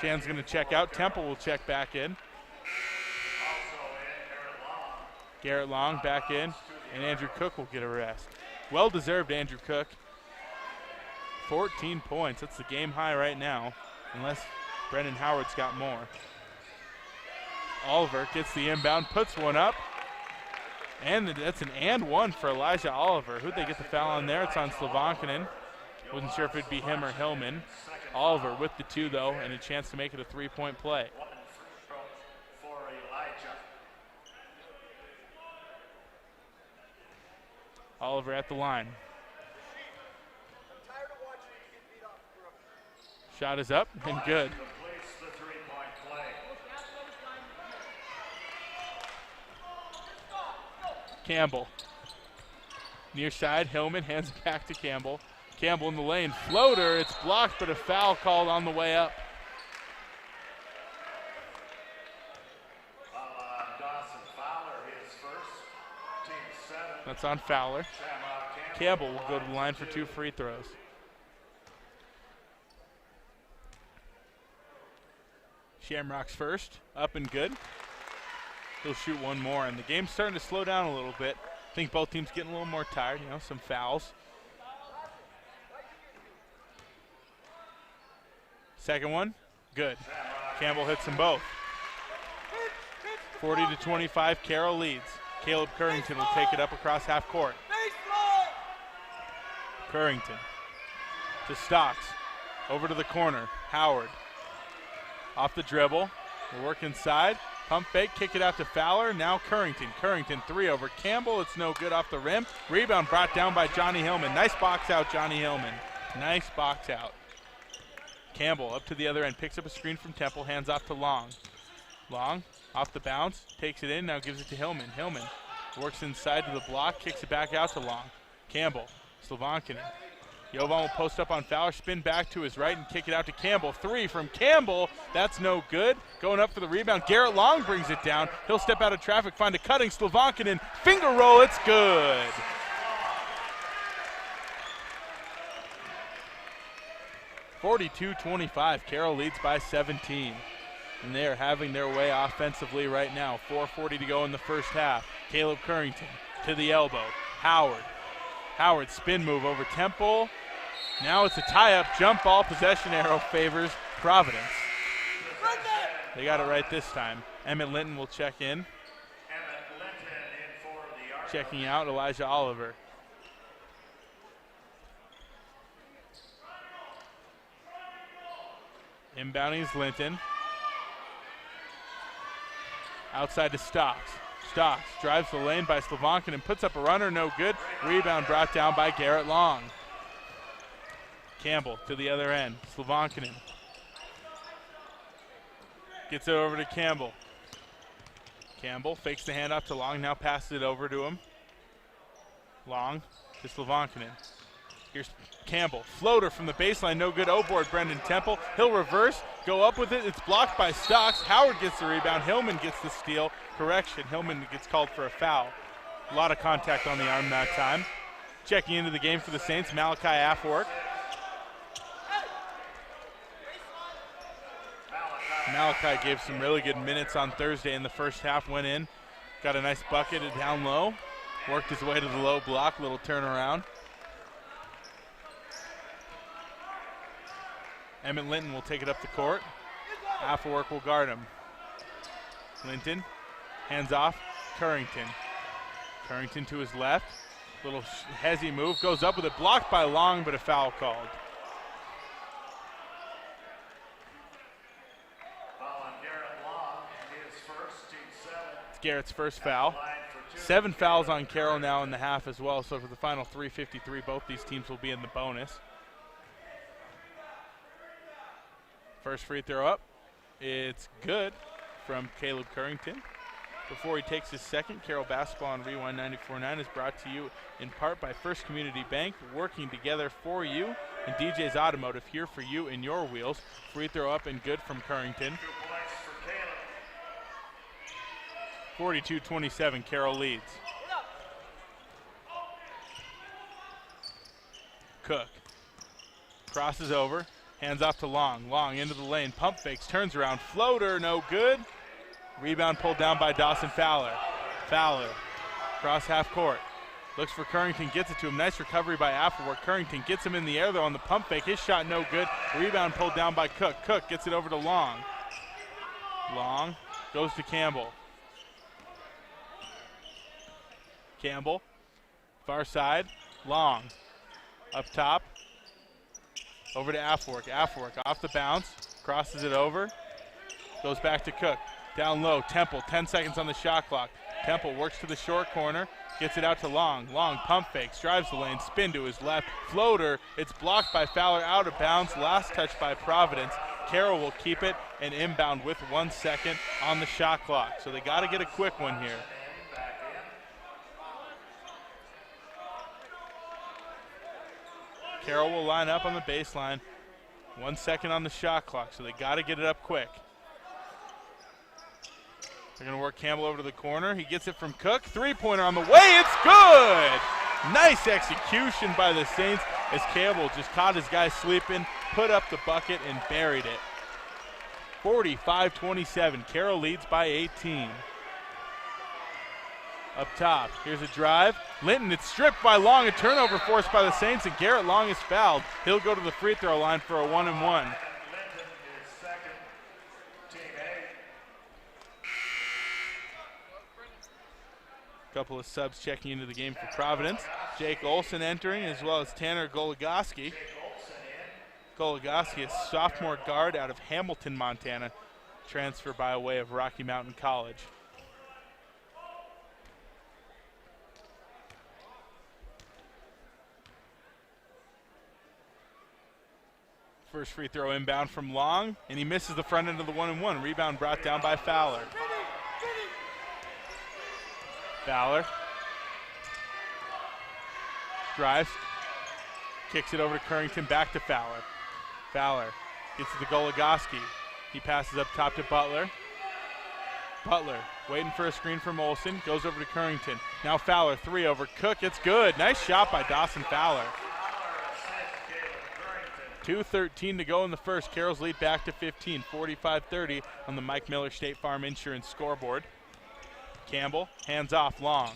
Chan's going to check out. Temple will check back in. Garrett Long back in, and Andrew Cook will get a rest. Well-deserved Andrew Cook. 14 points. That's the game high right now, unless Brendan Howard's got more. Oliver gets the inbound, puts one up, and that's an and one for Elijah Oliver. Who'd they get the foul on there? It's on Slavankin. Wasn't sure if it'd be him or Hillman. Oliver with the two, though, and a chance to make it a three-point play. Oliver at the line. Shot is up and good. Campbell. Near side, Hillman hands it back to Campbell. Campbell in the lane, floater, it's blocked, but a foul called on the way up. That's on Fowler. Campbell will go to the line for 2 free throws. Shamrocks first, up and good. He'll shoot one more, and the game's starting to slow down a little bit. I think both teams getting a little more tired, some fouls. Second one, good. Campbell hits them both. 40-25, Carroll leads. Caleb Currington will take it up across half court. Currington to Stocks, over to the corner, Howard. Off the dribble, will work inside, pump fake, kick it out to Fowler, now Currington. Currington 3 over Campbell, it's no good off the rim. Rebound brought down by Johnny Hillman. Nice box out, Johnny Hillman. Nice box out. Campbell up to the other end, picks up a screen from Temple, hands off to Long. Long, off the bounce, takes it in, now gives it to Hillman. Hillman works inside to the block, kicks it back out to Long. Campbell, Slavankinen. Jovan will post up on Fowler, spin back to his right and kick it out to Campbell. 3 from Campbell, that's no good. Going up for the rebound, Garrett Long brings it down. He'll step out of traffic, find a cutting Slavankinen, finger roll, it's good. (42-25), Carroll leads by 17. And they are having their way offensively right now. 4:40 to go in the first half. Caleb Currington to the elbow. Howard spin move over Temple. Now it's a tie-up jump ball. Possession arrow favors Providence. They got it right this time. Emmett Linton will check in. Checking out Elijah Oliver. Inbounding is Linton. Outside to Stocks. Stocks drives the lane by Slavankinen and puts up a runner, no good. Rebound brought down by Garrett Long. Campbell to the other end. Slavankinen gets it over to Campbell. Campbell fakes the handoff to Long, now passes it over to him. Long to Slavankinen. Here's Campbell, floater from the baseline, no good. O-board Brendan Temple. He'll reverse, go up with it. It's blocked by Stocks. Howard gets the rebound. Hillman gets the steal. Correction, Hillman gets called for a foul. A lot of contact on the arm that time. Checking into the game for the Saints, Malachi Afwork. Malachi gave some really good minutes on Thursday in the first half, went in, got a nice bucket down low, worked his way to the low block, little turnaround. Emmett Linton will take it up the court. Afwork will guard him. Linton, hands off, Currington. Currington to his left, little hezzy move, goes up with it, blocked by Long, but a foul called. It's Garrett's first foul. 7 fouls on Carroll now in the half as well, so for the final 3:53, both these teams will be in the bonus. First free throw up, it's good from Caleb Currington. Before he takes his second, Carroll Basketball on Rewind 94.9 is brought to you in part by First Community Bank, working together for you, and DJ's Automotive, here for you and your wheels. Free throw up and good from Currington. 42-27, Carroll leads. Cook crosses over. Hands off to Long. Long into the lane. Pump fakes. Turns around. Floater. No good. Rebound pulled down by Dawson Fowler. Fowler. Cross half court. Looks for Currington. Gets it to him. Nice recovery by Affelworth. Currington gets him in the air though on the pump fake. His shot no good. Rebound pulled down by Cook. Cook gets it over to Long. Long goes to Campbell. Campbell. Far side. Long. Up top. Over to Afwork. Afwork off the bounce, crosses it over, goes back to Cook. Down low, Temple, 10 seconds on the shot clock. Temple works to the short corner, gets it out to Long. Long pump fakes, drives the lane, spin to his left, floater. It's blocked by Fowler, out of bounds. Last touch by Providence. Carroll will keep it and inbound with 1 second on the shot clock. So they got to get a quick one here. Carroll will line up on the baseline. 1 second on the shot clock, so they got to get it up quick. They're going to work Campbell over to the corner. He gets it from Cook. Three-pointer on the way. It's good! Nice execution by the Saints as Campbell just caught his guy sleeping, put up the bucket, and buried it. 45-27. Carroll leads by 18. Up top, here's a drive. Linton, it's stripped by Long. A turnover forced by the Saints, and Garrett Long is fouled. He'll go to the free throw line for a 1-and-1. Couple of subs checking into the game for Providence. Jake Olson entering, as well as Tanner Goligoski. Goligoski, a sophomore guard out of Hamilton, Montana, transfer by way of Rocky Mountain College. First free throw inbound from Long, and he misses the front end of the 1-and-1. Rebound brought down by Fowler. Fowler drives, kicks it over to Currington, back to Fowler. Fowler gets it to Goligoski. He passes up top to Butler. Butler waiting for a screen from Olson, goes over to Currington. Now Fowler, three over Cook, it's good. Nice shot by Dawson Fowler. 2:13 to go in the first. Carroll's lead back to 15, 45-30 on the Mike Miller State Farm Insurance scoreboard. Campbell, hands off, Long.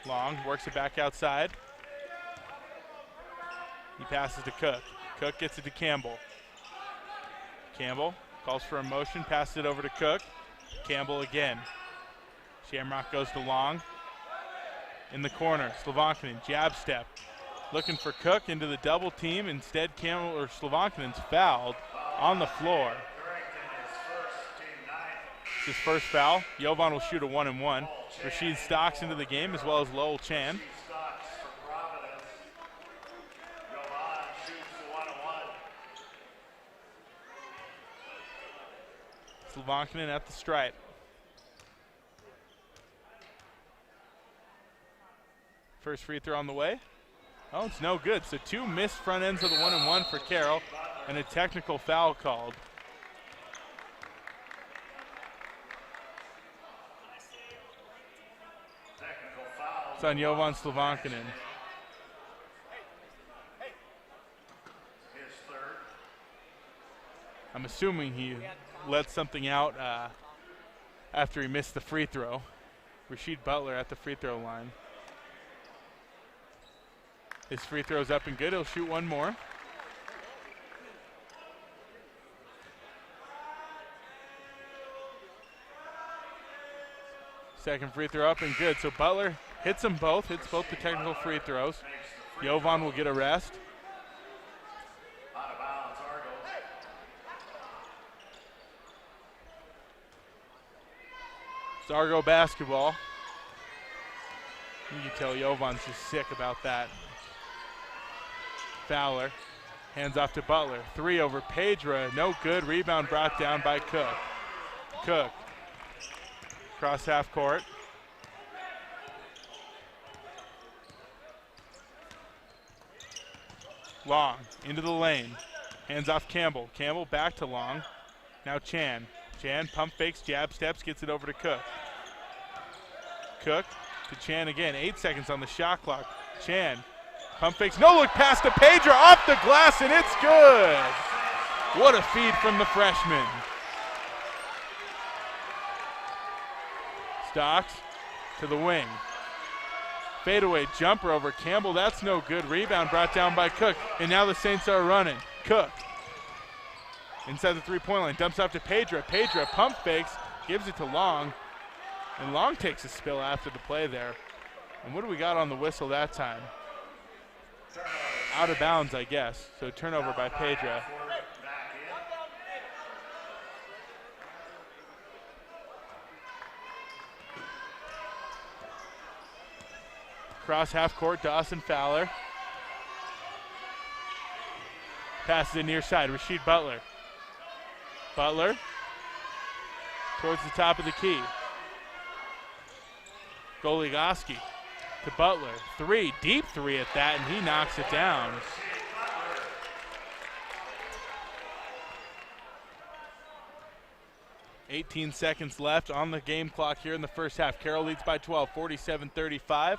Long works it back outside. He passes to Cook. Cook gets it to Campbell. Campbell calls for a motion, passes it over to Cook. Campbell again. Shamrock goes to Long. In the corner, Slovankinen, jab step. Looking for Cook into the double team. Instead, Campbell or Slovankinen's fouled on the floor. It's his first foul. Jovan will shoot a 1-and-1. Rasheed Stocks into the game, as well as Lowell Chan. Slovankinen at the stripe. First free throw on the way. Oh, it's no good. So two missed front ends of the 1-and-1 for Carroll, and a technical foul called. It's on Jovan Slovankinen. I'm assuming he let something out after he missed the free throw. Rasheed Butler at the free throw line. His free throw's up and good. He'll shoot one more. Second free throw up and good. So Butler hits them both, hits both the technical free throws. Jovan will get a rest. It's Argo basketball. You can tell Jovan's just sick about that. Fowler hands off to Butler. Three over Pedra, no good. Rebound brought down by Cook. Cook, cross half court. Long, into the lane. Hands off Campbell. Campbell back to Long. Now Chan. Chan pump fakes, jab steps, gets it over to Cook. Cook to Chan again. 8 seconds on the shot clock. Chan pump fakes, no look pass to Pedra, off the glass, and it's good. What a feed from the freshman. Stocks to the wing. Fadeaway jumper over Campbell, that's no good. Rebound brought down by Cook, and now the Saints are running. Cook inside the three-point line, dumps off to Pedra. Pedra pump fakes, gives it to Long, and Long takes a spill after the play there. And what do we got on the whistle that time? Out of bounds, I guess. So turnover by Pedra. Cross half court, Dawson Fowler. Passes it near side, Rasheed Butler. Butler towards the top of the key. Goligoski to Butler. Three, deep three at that, and he knocks it down. 18 seconds left on the game clock here in the first half. Carroll leads by 12, 47-35.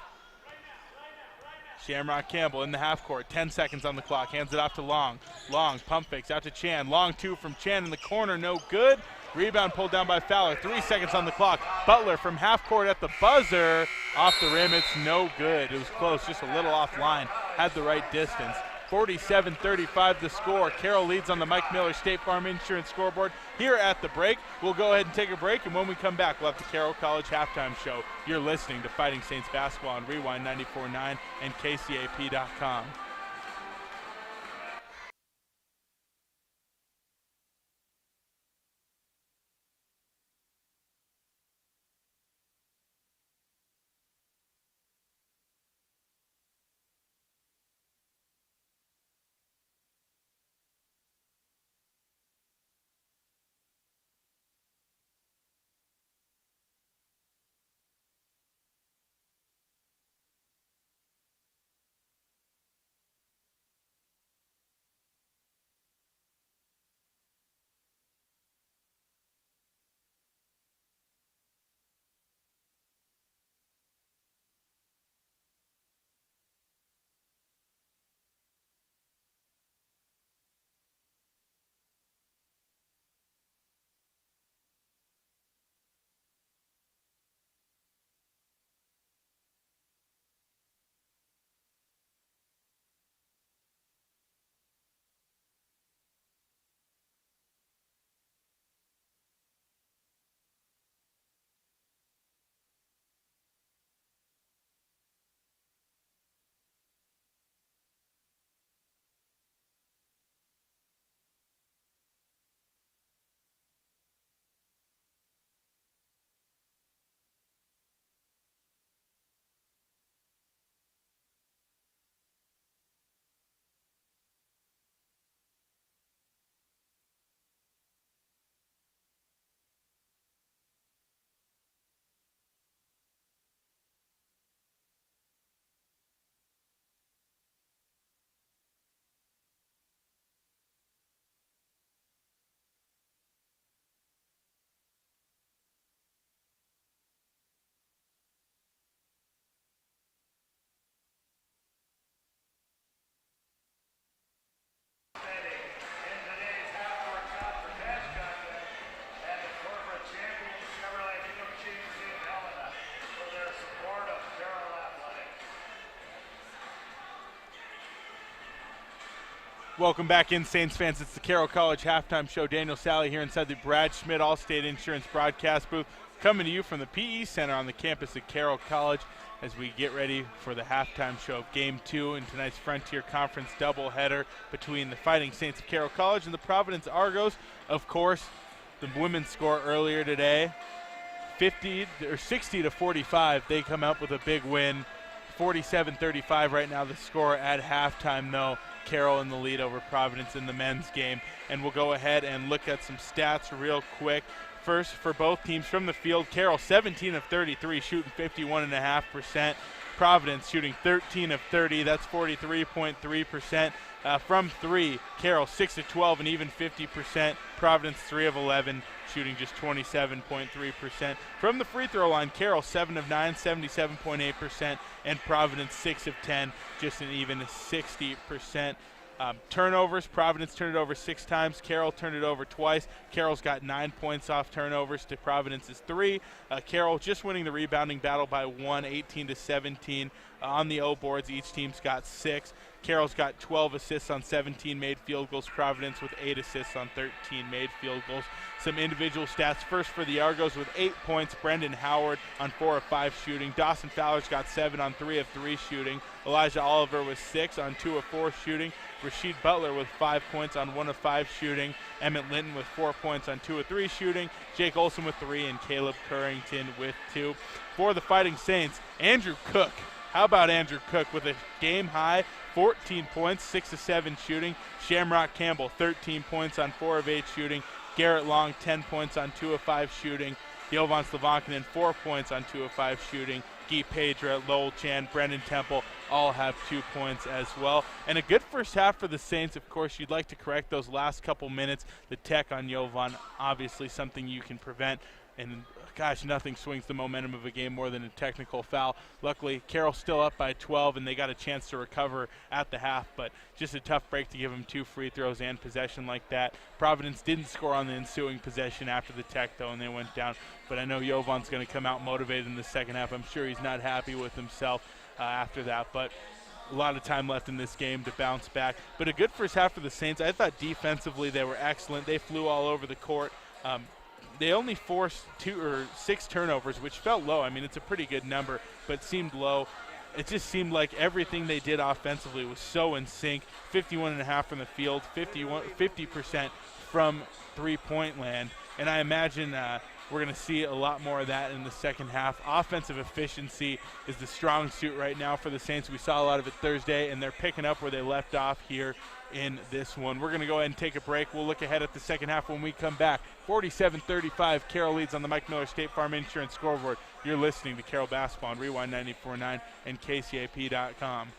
Shamrock Campbell in the half court, 10 seconds on the clock, hands it off to Long. Long, pump fakes out to Chan. Long two from Chan in the corner, no good. Rebound pulled down by Fowler, 3 seconds on the clock. Butler from half court at the buzzer, off the rim, it's no good. It was close, just a little offline, had the right distance. 47-35 the score. Carroll leads on the Mike Miller State Farm Insurance scoreboard here at the break. We'll go ahead and take a break, and when we come back, we'll have the Carroll College halftime show. You're listening to Fighting Saints basketball on Rewind 94.9 and KCAP.com. Welcome back in, Saints fans. It's the Carroll College halftime show. Daniel Sally here inside the Brad Schmidt Allstate Insurance broadcast booth, coming to you from the PE Center on the campus at Carroll College as we get ready for the halftime show of Game 2 in tonight's Frontier Conference doubleheader between the Fighting Saints of Carroll College and the Providence Argos. Of course, the women's score earlier today, 60-45. They come out with a big win. 47-35 right now the score at halftime, though. Carroll in the lead over Providence in the men's game. And we'll go ahead and look at some stats real quick. First, for both teams from the field, Carroll 17 of 33, shooting 51.5%. Providence shooting 13 of 30, that's 43.3%. From three, Carroll 6 of 12 and even 50%. Providence 3 of 11, shooting just 27.3%. From the free throw line, Carroll 7 of 9, 77.8%, and Providence 6 of 10, just an even 60%. Turnovers, Providence turned it over 6 times. Carroll turned it over twice. Carroll's got 9 points off turnovers to Providence's 3. Carroll just winning the rebounding battle by 1, 18-17. On the O boards, each team's got 6. Carroll's got 12 assists on 17 made field goals. Providence with 8 assists on 13 made field goals. Some individual stats. First for the Argos with 8 points, Brendan Howard on 4 of 5 shooting. Dawson Fowler's got 7 on 3 of 3 shooting. Elijah Oliver with 6 on 2 of 4 shooting. Rasheed Butler with 5 points on 1 of 5 shooting. Emmett Linton with 4 points on 2 of 3 shooting. Jake Olson with 3 and Caleb Currington with 2. For the Fighting Saints, Andrew Cook. How about Andrew Cook with a game high 14 points, 6 of 7 shooting. Shamrock Campbell 13 points on 4 of 8 shooting. Garrett Long 10 points on 2 of 5 shooting. Jovan Slavankinen 4 points on 2 of 5 shooting. Guy Pedra, Lowell Chan, Brendan Temple all have 2 points as well. And a good first half for the Saints. Of course, you'd like to correct those last couple minutes. The tech on Jovan, obviously something you can prevent. And gosh, nothing swings the momentum of a game more than a technical foul. Luckily, Carroll's still up by 12, and they got a chance to recover at the half, but just a tough break to give them 2 free throws and possession like that. Providence didn't score on the ensuing possession after the tech, though, and they went down. But I know Jovan's going to come out motivated in the second half. I'm sure he's not happy with himself after that, but a lot of time left in this game to bounce back. But a good first half for the Saints. I thought defensively they were excellent. They flew all over the court. They only forced 2 or 6 turnovers, which felt low. I mean, it's a pretty good number, but seemed low. It just seemed like everything they did offensively was so in sync. 51.5 from the field, 50% from three-point land. And I imagine we're going to see a lot more of that in the second half. Offensive efficiency is the strong suit right now for the Saints. We saw a lot of it Thursday, and they're picking up where they left off here in this one. We're going to go ahead and take a break. We'll look ahead at the second half when we come back. 47-35, Carroll leads on the Mike Miller State Farm Insurance scoreboard. You're listening to Carroll Basketball on Rewind 94.9 and KCAP.com.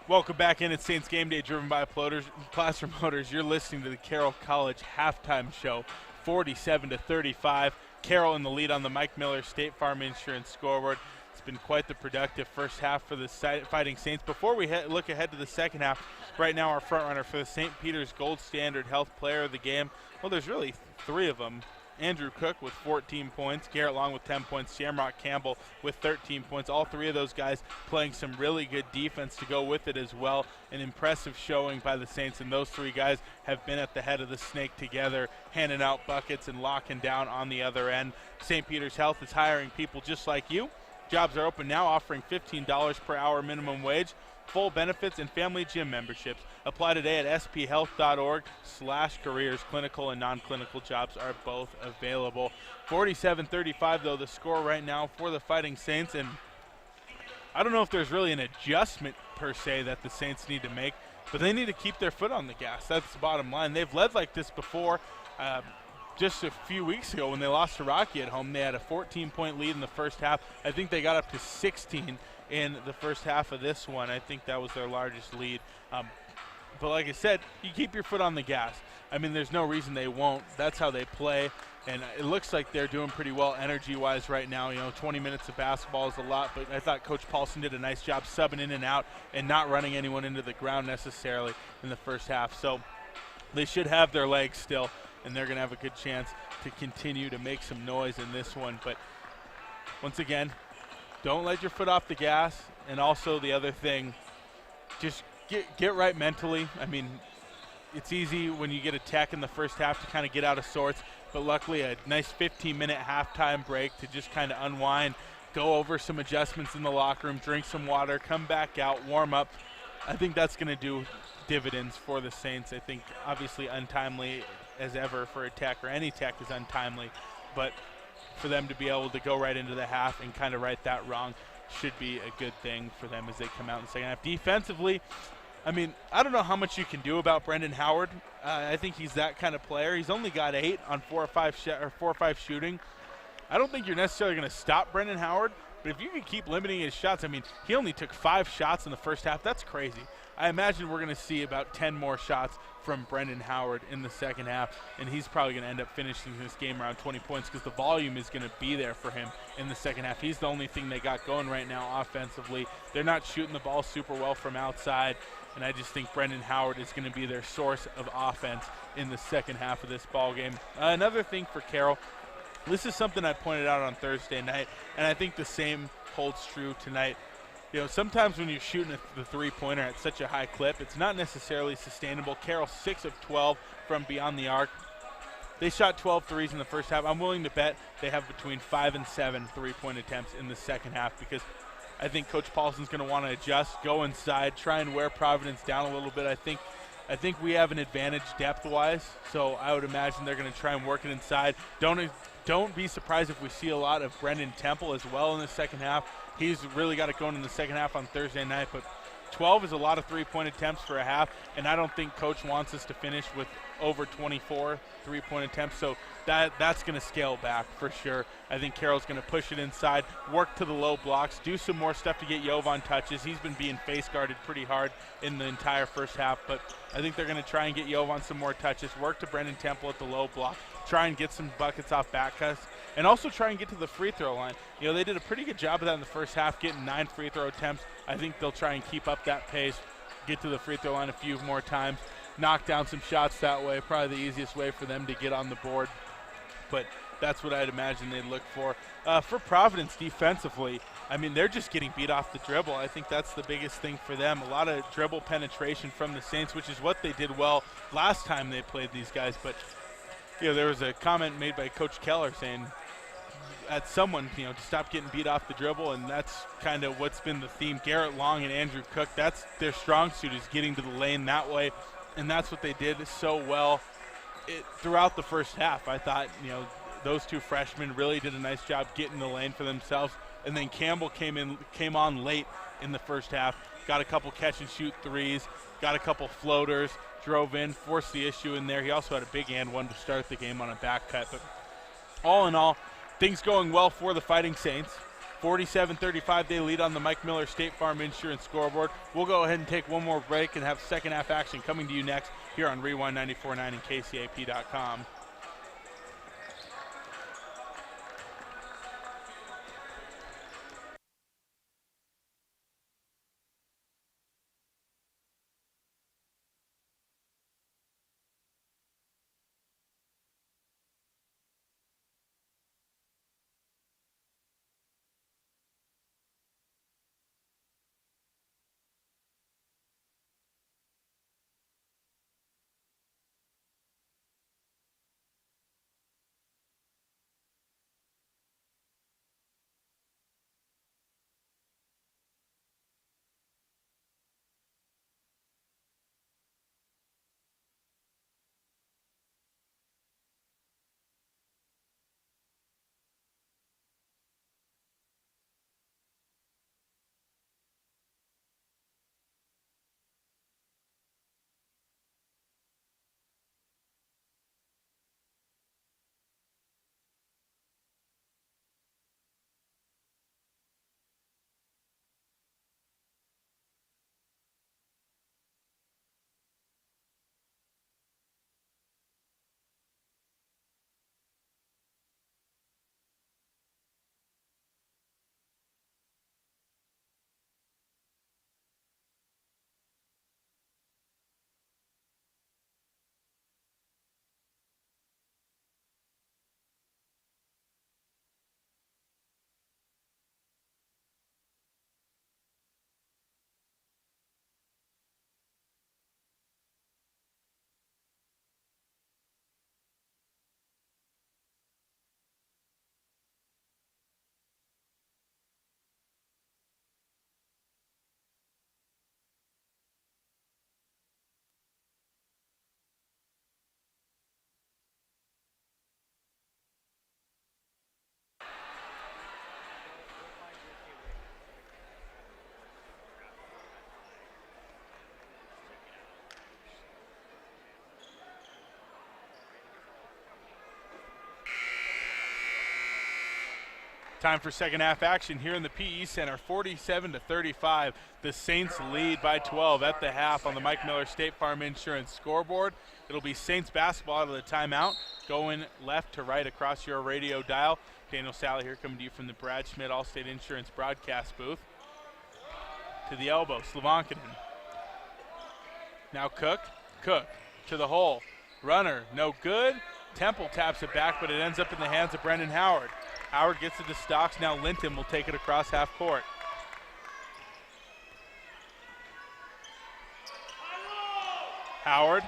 Welcome back in. It's Saints Game Day, driven by Placer Motors. You're listening to the Carroll College halftime show, 47-35. Carroll in the lead on the Mike Miller State Farm Insurance scoreboard. It's been quite the productive first half for the Fighting Saints. Before we look ahead to the second half, right now our front runner for the St. Peter's Gold Standard Health Player of the Game, well, there's really 3 of them. Andrew Cook with 14 points, Garrett Long with 10 points, Shamrock Campbell with 13 points. All 3 of those guys playing some really good defense to go with it as well. An impressive showing by the Saints, and those 3 guys have been at the head of the snake together, handing out buckets and locking down on the other end. St. Peter's Health is hiring people just like you. Jobs are open now, offering $15 per hour minimum wage, full benefits, and family gym memberships. Apply today at sphealth.org/careers. Clinical and non-clinical jobs are both available. 47-35, though, the score right now for the Fighting Saints. And I don't know if there's really an adjustment, per se, that the Saints need to make, but they need to keep their foot on the gas. That's the bottom line. They've led like this before. Just a few weeks ago when they lost to Rocky at home, they had a 14-point lead in the first half. I think they got up to 16 in the first half of this one. I think that was their largest lead. But like I said, you keep your foot on the gas. I mean, there's no reason they won't. That's how they play. And it looks like they're doing pretty well energy-wise right now. 20 minutes of basketball is a lot, but I thought Coach Paulson did a nice job subbing in and out and not running anyone into the ground necessarily in the first half. So they should have their legs still, and they're going to have a good chance to continue to make some noise in this one. But once again, don't let your foot off the gas. And also the other thing, just get right mentally. I mean, it's easy when you get a tech in the first half to kind of get out of sorts, but luckily a nice 15-minute halftime break to just kind of unwind, go over some adjustments in the locker room, drink some water, come back out, warm up. I think that's going to do dividends for the Saints. I think obviously untimely as ever for a tech, or any tech is untimely, but for them to be able to go right into the half and kind of right that wrong should be a good thing for them as they come out in the second half. Defensively, I mean, I don't know how much you can do about Brendan Howard. I think he's that kind of player. He's only got 8 on 4 or 5 shooting. I don't think you're necessarily going to stop Brendan Howard, but if you can keep limiting his shots, I mean, he only took 5 shots in the first half. That's crazy. I imagine we're going to see about 10 more shots from Brendan Howard in the second half, and he's probably going to end up finishing this game around 20 points because the volume is going to be there for him in the second half. He's the only thing they got going right now offensively. They're not shooting the ball super well from outside, and I just think Brendan Howard is going to be their source of offense in the second half of this ball game. Another thing for Carroll, this is something I pointed out on Thursday night, and I think the same holds true tonight. Sometimes when you're shooting the three-pointer at such a high clip, it's not necessarily sustainable. Carroll 6 of 12 from beyond the arc. They shot 12 threes in the first half. I'm willing to bet they have between 5 and 7 three-point attempts in the second half because I think Coach Paulson's going to want to adjust, go inside, try and wear Providence down a little bit. I think we have an advantage depth-wise, so I would imagine they're going to try and work it inside. Don't be surprised if we see a lot of Brendan Temple as well in the second half. He's really got it going in the second half on Thursday night, but 12 is a lot of three-point attempts for a half, and I don't think Coach wants us to finish with over 24 three-point attempts, so that's going to scale back for sure. I think Carroll's going to push it inside, work to the low blocks, do some more stuff to get Jovan touches. He's been being face-guarded pretty hard in the entire first half, but I think they're going to try and get Jovan some more touches, work to Brendan Temple at the low block, try and get some buckets off back cuts, and also try and get to the free throw line. They did a pretty good job of that in the first half, getting 9 free throw attempts. I think they'll try and keep up that pace, get to the free throw line a few more times, knock down some shots that way, probably the easiest way for them to get on the board. But that's what I'd imagine they'd look for. For Providence defensively, I mean, they're just getting beat off the dribble. I think that's the biggest thing for them. A lot of dribble penetration from the Saints, which is what they did well last time they played these guys. But there was a comment made by Coach Keller saying at someone, to stop getting beat off the dribble, and that's kind of what's been the theme. Garrett Long and Andrew Cook, that's their strong suit, is getting to the lane that way, and that's what they did so well throughout the first half. I thought, those two freshmen really did a nice job getting the lane for themselves, and then Campbell came on late in the first half, got a couple catch-and-shoot threes, got a couple floaters, drove in, forced the issue in there. He also had a big and one to start the game on a back cut. But all in all, things going well for the Fighting Saints. 47-35, they lead on the Mike Miller State Farm Insurance scoreboard. We'll go ahead and take one more break and have second half action coming to you next here on Rewind 94.9 and KCAP.com. Time for second half action here in the PE Center, 47-35. The Saints lead by 12 at the half on the Mike Miller State Farm Insurance scoreboard. It'll be Saints basketball out of the timeout, going left to right across your radio dial. Daniel Sally here coming to you from the Brad Schmidt Allstate Insurance broadcast booth. To the elbow, Slavankinen. Now Cook to the hole. Runner, no good. Temple taps it back, but it ends up in the hands of Brendan Howard. Howard gets it to Stocks. Now Linton will take it across half court. Howard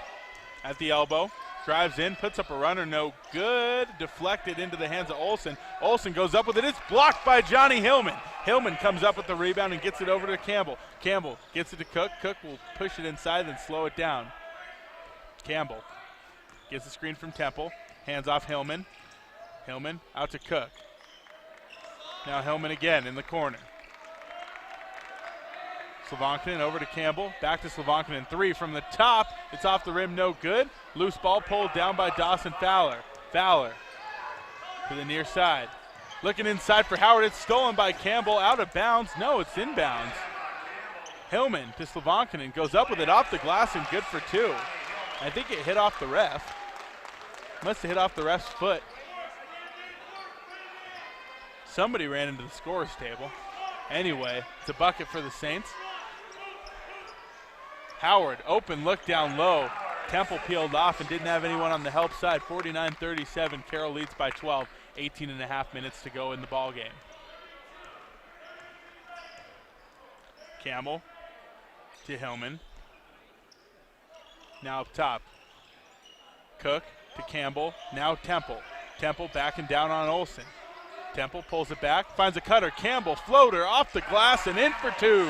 at the elbow. Drives in, puts up a runner, no good. Deflected into the hands of Olsen. Olsen goes up with it. It's blocked by Johnny Hillman. Hillman comes up with the rebound and gets it over to Campbell. Campbell gets it to Cook. Cook will push it inside and slow it down. Campbell gets the screen from Temple. Hands off Hillman. Hillman out to Cook. Now Hillman again in the corner. Slavankinen over to Campbell. Back to Slavankinen. Three from the top. It's off the rim, no good. Loose ball pulled down by Dawson Fowler. Fowler to the near side. Looking inside for Howard. It's stolen by Campbell. Out of bounds. No, it's inbounds. Hillman to Slavankinen. Goes up with it off the glass and good for two. I think it hit off the ref. Must have hit off the ref's foot. Somebody ran into the scorer's table. Anyway, it's a bucket for the Saints. Howard, open look down low. Temple peeled off and didn't have anyone on the help side. 49-37, Carroll leads by 12. 18 and a half minutes to go in the ball game. Campbell to Hillman. Now up top. Cook to Campbell. Now Temple. Temple backing down on Olsen. Temple pulls it back, finds a cutter. Campbell, floater off the glass and in for two.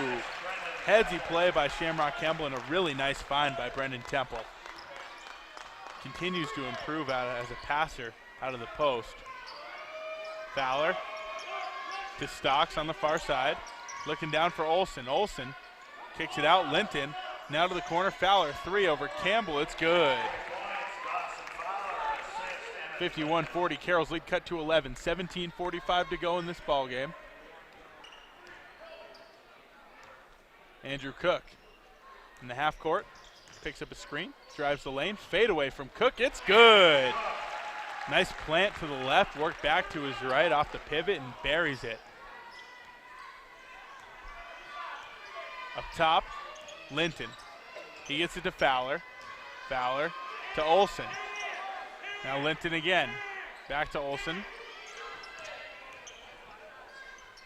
Headsy play by Shamrock Campbell and a really nice find by Brendan Temple. Continues to improve as a passer out of the post. Fowler to Stocks on the far side. Looking down for Olsen. Olsen kicks it out. Linton now to the corner. Fowler, three over Campbell. It's good. 51-40, Carroll's lead cut to 11. 17:45 to go in this ball game. Andrew Cook in the half court, picks up a screen, drives the lane, fade away from Cook, it's good. Nice plant to the left, worked back to his right off the pivot and buries it. Up top, Linton. He gets it to Fowler. Fowler to Olsen. Now Linton again. Back to Olsen.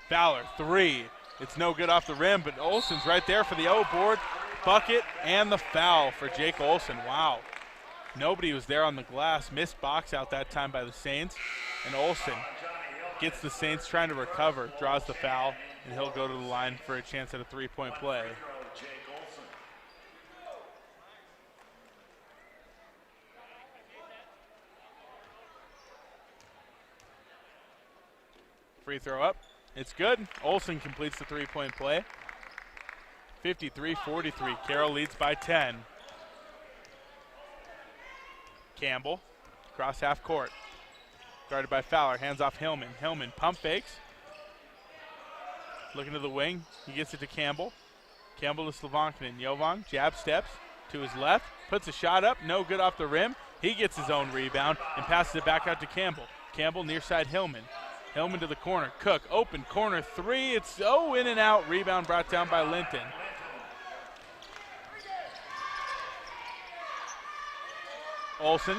Fowler, three. It's no good off the rim, but Olsen's right there for the O board. Bucket and the foul for Jake Olsen. Wow. Nobody was there on the glass. Missed box out that time by the Saints. And Olsen gets the Saints trying to recover, draws the foul, and he'll go to the line for a chance at a three-point play. Free throw up. It's good. Olsen completes the three-point play. 53-43. Carroll leads by 10. Campbell, cross half court. Guarded by Fowler. Hands off Hillman. Hillman pump fakes. Looking to the wing. He gets it to Campbell. Campbell to Slavankinen. Jovan jab steps to his left. Puts a shot up. No good off the rim. He gets his own rebound and passes it back out to Campbell. Campbell near side Hillman. Hillman to the corner. Cook, open corner three. It's in and out. Rebound brought down by Linton. Olsen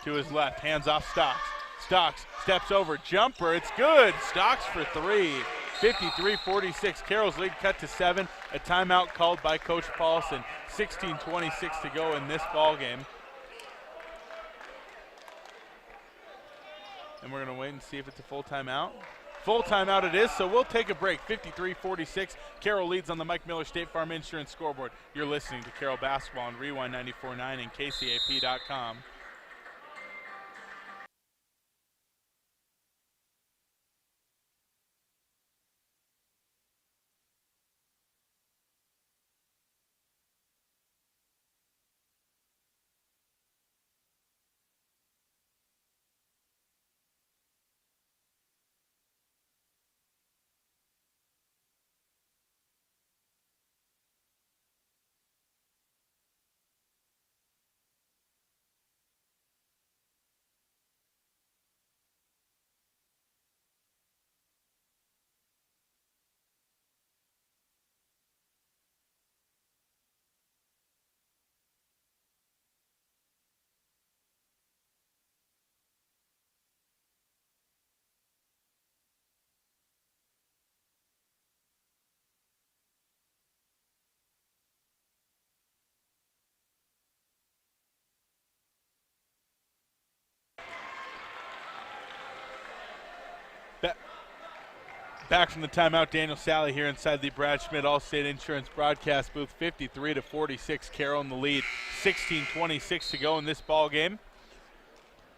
to his left. Hands off Stocks. Stocks steps over. Jumper. It's good. Stocks for three. 53-46. Carroll's lead cut to 7. A timeout called by Coach Paulson. 16:26 to go in this ball game. And we're going to wait and see if it's a full timeout. Full timeout it is, so we'll take a break. 53-46. Carroll leads on the Mike Miller State Farm Insurance scoreboard. You're listening to Carroll Basketball on Rewind 94.9 and KCAP.com. Back from the timeout, Daniel Sally here inside the Brad Schmidt Allstate Insurance broadcast booth. 53-46, Carroll in the lead. 16:26 to go in this ball game.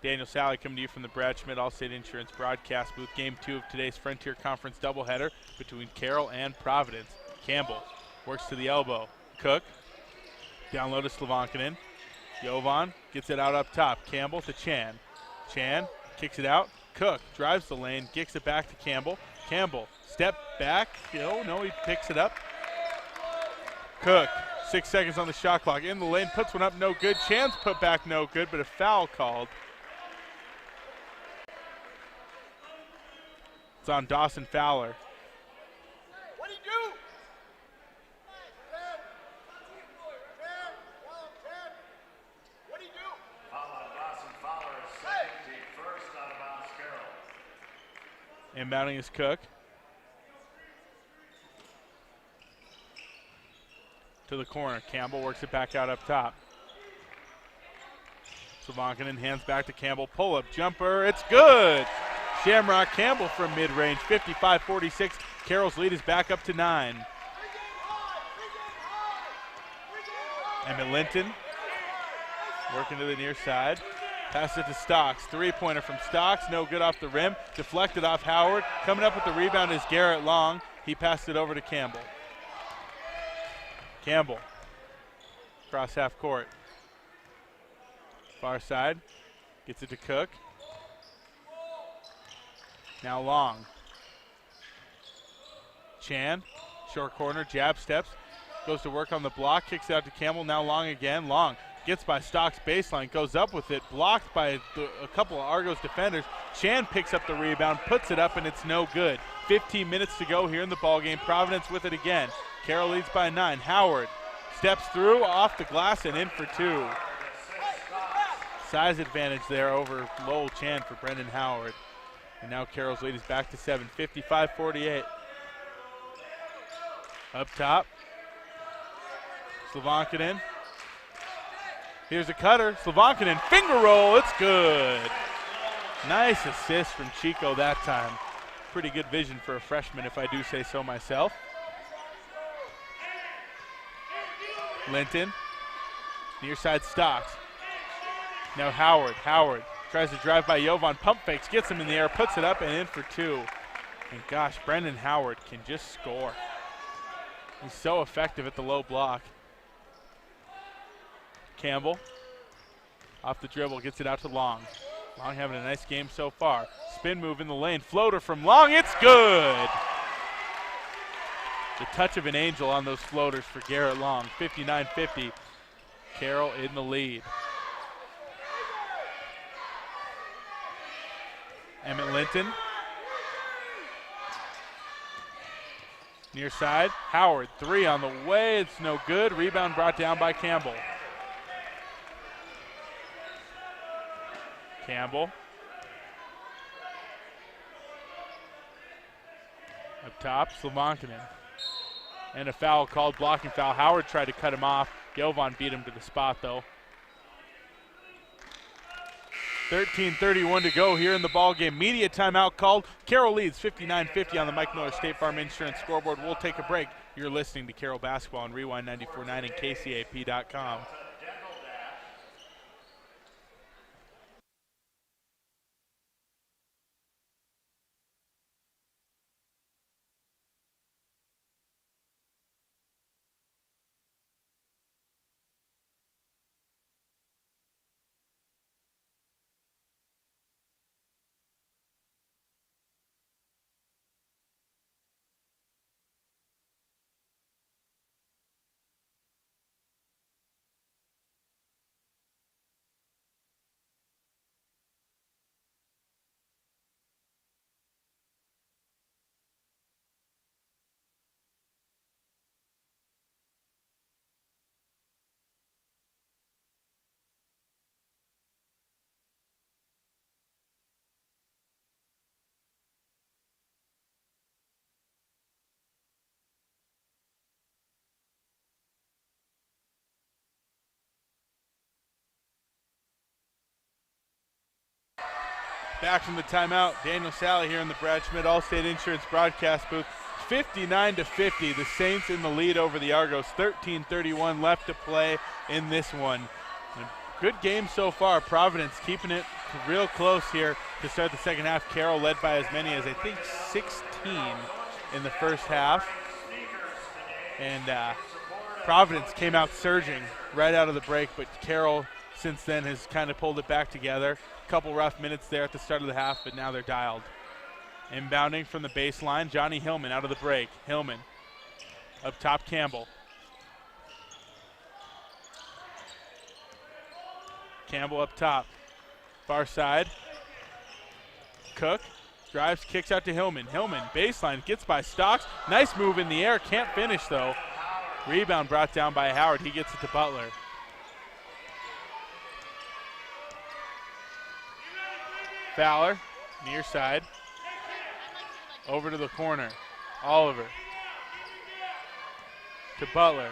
Daniel Sally coming to you from the Brad Schmidt Allstate Insurance broadcast booth. Game 2 of today's Frontier Conference doubleheader between Carroll and Providence. Campbell works to the elbow. Cook, down low to Slavankinen. Jovan gets it out up top. Campbell to Chan. Chan kicks it out. Cook drives the lane, kicks it back to Campbell. Campbell, step back. No, he picks it up. Cook, 6 seconds on the shot clock. In the lane, puts one up, no good. Chan's put back, no good, but a foul called. It's on Dawson Fowler. What do you do? What do you do? Foul on Dawson Fowler, second, team first, out of bounds, Carroll. Inbounding is Cook. To the corner. Campbell works it back out up top. Slavankinen hands back to Campbell. Pull-up jumper. It's good. Shamrock Campbell from mid-range. 55-46. Carroll's lead is back up to 9. Emmett Linton working to the near side. Pass it to Stocks. Three-pointer from Stocks. No good off the rim. Deflected off Howard. Coming up with the rebound is Garrett Long. He passed it over to Campbell. Campbell. Cross half court. Far side. Gets it to Cook. Now Long. Chan. Short corner. Jab steps. Goes to work on the block. Kicks it out to Campbell. Now Long again. Long. Gets by Stocks baseline, goes up with it, blocked by a couple of Argos defenders. Chan picks up the rebound, puts it up, and it's no good. 15 minutes to go here in the ballgame. Providence with it again. Carroll leads by 9. Howard steps through, off the glass, and in for 2. Size advantage there over Lowell Chan for Brendan Howard. And now Carroll's lead is back to 7, 55-48. Up top, Slavankinen. Here's a cutter. Slavankinen, finger roll. It's good. Nice assist from Chico that time. Pretty good vision for a freshman, if I do say so myself. Linton. Near side Stocks. Now Howard. Howard tries to drive by Jovan. Pump fakes. Gets him in the air. Puts it up and in for 2. And gosh, Brendan Howard can just score. He's so effective at the low block. Campbell, off the dribble, gets it out to Long. Long having a nice game so far. Spin move in the lane, floater from Long, it's good! The touch of an angel on those floaters for Garrett Long. 59-50, Carroll in the lead. Emmett Linton. Near side, Howard, 3 on the way, it's no good. Rebound brought down by Campbell. Campbell. Up top, Slavankinen. And a foul called, blocking foul. Howard tried to cut him off. Jovan beat him to the spot, though. 13:31 to go here in the ballgame. Media timeout called. Carroll leads 59-50 on the Mike Miller State Farm Insurance scoreboard. We'll take a break. You're listening to Carroll Basketball on Rewind 94.9 and KCAP.com. Back from the timeout, Daniel Sally here in the Brad Schmidt Allstate Insurance broadcast booth. 59-50, the Saints in the lead over the Argos. 13:31 left to play in this one. Good game so far. Providence keeping it real close here to start the second half. Carroll led by as many as, I think, 16 in the first half. And Providence came out surging right out of the break, but Carroll since then has kind of pulled it back together. A couple rough minutes there at the start of the half, but now they're dialed. Inbounding from the baseline, Johnny Hillman out of the break. Hillman up top, Campbell. Campbell up top. Far side. Cook drives, kicks out to Hillman. Hillman, baseline, gets by Stocks. Nice move in the air, can't finish though. Rebound brought down by Howard. He gets it to Butler. Fowler, near side. Over to the corner. Oliver. To Butler.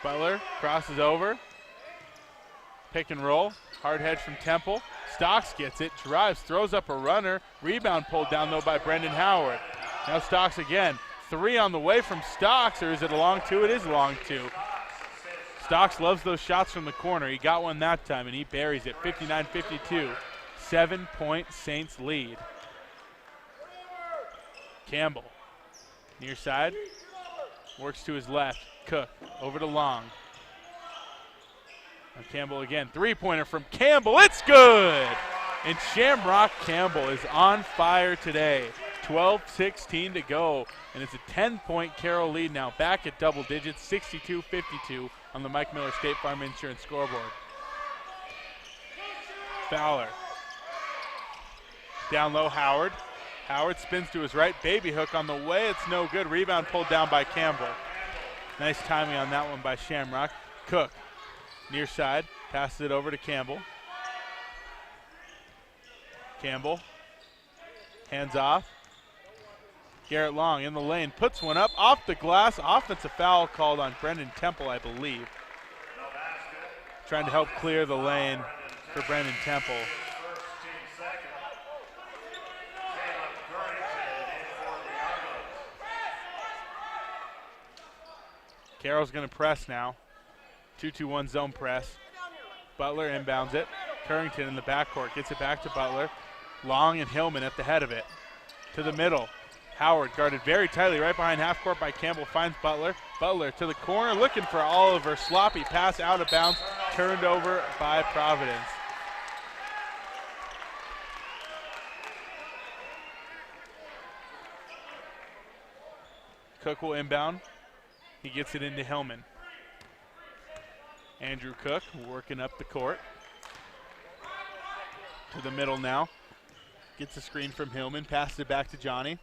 Butler crosses over. Pick and roll. Hard hedge from Temple. Stocks gets it. Drives. Throws up a runner. Rebound pulled down though by Brendan Howard. Now Stocks again. 3 on the way from Stocks, or is it a long 2? It is a long 2. Stocks loves those shots from the corner. He got one that time and he buries it. 59-52. 7-point Saints lead. Campbell. Near side. Works to his left. Cook. Over to Long. And Campbell again. 3-pointer from Campbell. It's good! And Shamrock Campbell is on fire today. 12:16 to go. And it's a 10-point Carroll lead now. Back at double digits. 62-52 on the Mike Miller State Farm Insurance scoreboard. Fowler. Down low, Howard. Howard spins to his right. Baby hook on the way. It's no good. Rebound pulled down by Campbell. Nice timing on that one by Shamrock. Cook. Near side. Passes it over to Campbell. Campbell. Hands off. Garrett Long in the lane. Puts one up. Off the glass. Offensive foul called on Brendan Temple, I believe. Trying to help clear the lane for Brendan Temple. Carroll's going to press now. 2-2-1 zone press. Butler inbounds it. Currington in the backcourt gets it back to Butler. Long and Hillman at the head of it. To the middle. Howard guarded very tightly right behind half court by Campbell. Finds Butler. Butler to the corner looking for Oliver. Sloppy pass out of bounds. Turned over by Providence. Cook will inbound. He gets it into Hillman. Andrew Cook working up the court. To the middle now. Gets a screen from Hillman. Passes it back to Johnny.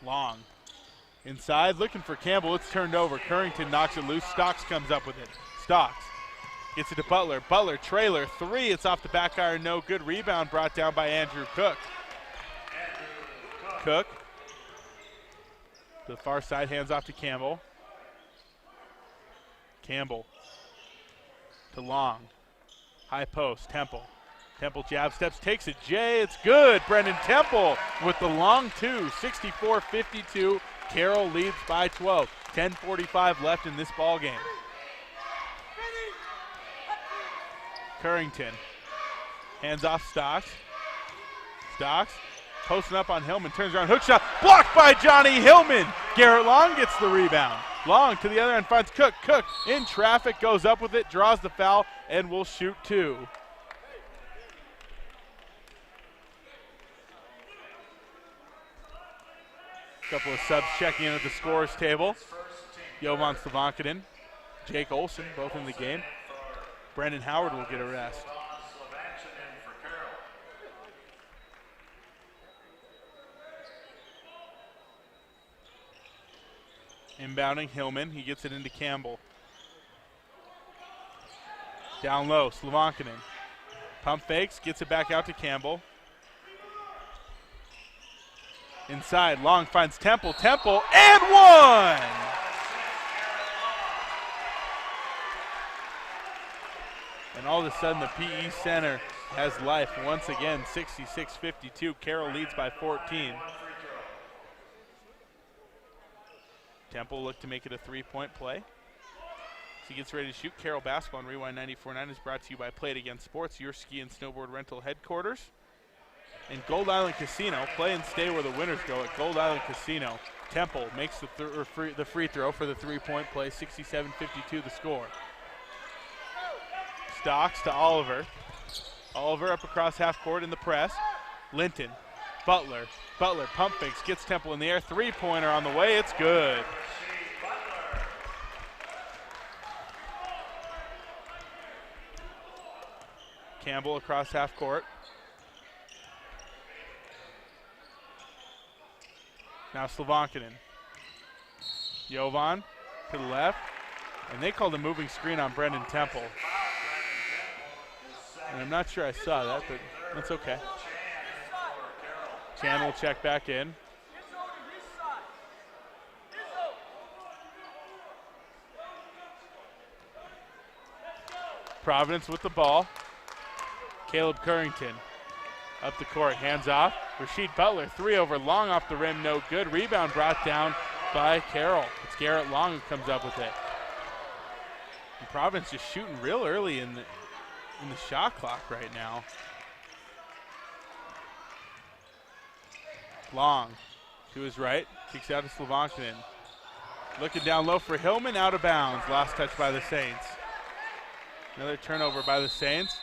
Long. Inside, looking for Campbell. It's turned over. Currington knocks it loose. Stocks comes up with it. Stocks gets it to Butler. Butler, trailer, 3. It's off the back iron. No good. Rebound brought down by Andrew Cook. Cook. To the far side, hands off to Campbell. Campbell to Long. High post, Temple. Temple jab steps, takes it. Jay, it's good. Brendan Temple with the long 2. 64-52. Carroll leads by 12. 10:45 left in this ball game. Currington. Hands off Stocks. Stocks posting up on Hillman. Turns around, hook shot. Blocked by Johnny Hillman. Garrett Long gets the rebound. Long to the other end, finds Cook. Cook in traffic, goes up with it, draws the foul, and will shoot 2. Couple of subs checking in at the scorers table. Jovan Slavankinen, Jake Olson, both in the game. Brendan Howard will get a rest. Inbounding Hillman, he gets it into Campbell. Down low, Slavankinen. Pump fakes, gets it back out to Campbell. Inside, Long finds Temple. Temple, and 1! And all of a sudden the PE Center has life once again, 66-52. Carroll leads by 14. Temple looked to make it a three-point play. As he gets ready to shoot, Carroll basketball on Rewind 94.9 is brought to you by Play It Again Sports, your ski and snowboard rental headquarters. And Gold Island Casino, play and stay where the winners go at Gold Island Casino. Temple makes the free throw for the three-point play, 67-52 the score. Stocks to Oliver. Oliver up across half court in the press. Linton, Butler pump fakes, gets Temple in the air. Three-pointer on the way, it's good. Campbell across half court. Now Slavankinen. Jovan to the left. And they called a moving screen on Brendan Temple. And I'm not sure I saw that, but that's okay. Chan will check back in. Providence with the ball. Caleb Currington up the court, hands off. Rasheed Butler, three over Long off the rim, no good. Rebound brought down by Carroll. It's Garrett Long who comes up with it. And Providence just shooting real early in the shot clock right now. Long to his right, kicks out to Slavankinen. Looking down low for Hillman, out of bounds. Last touch by the Saints. Another turnover by the Saints.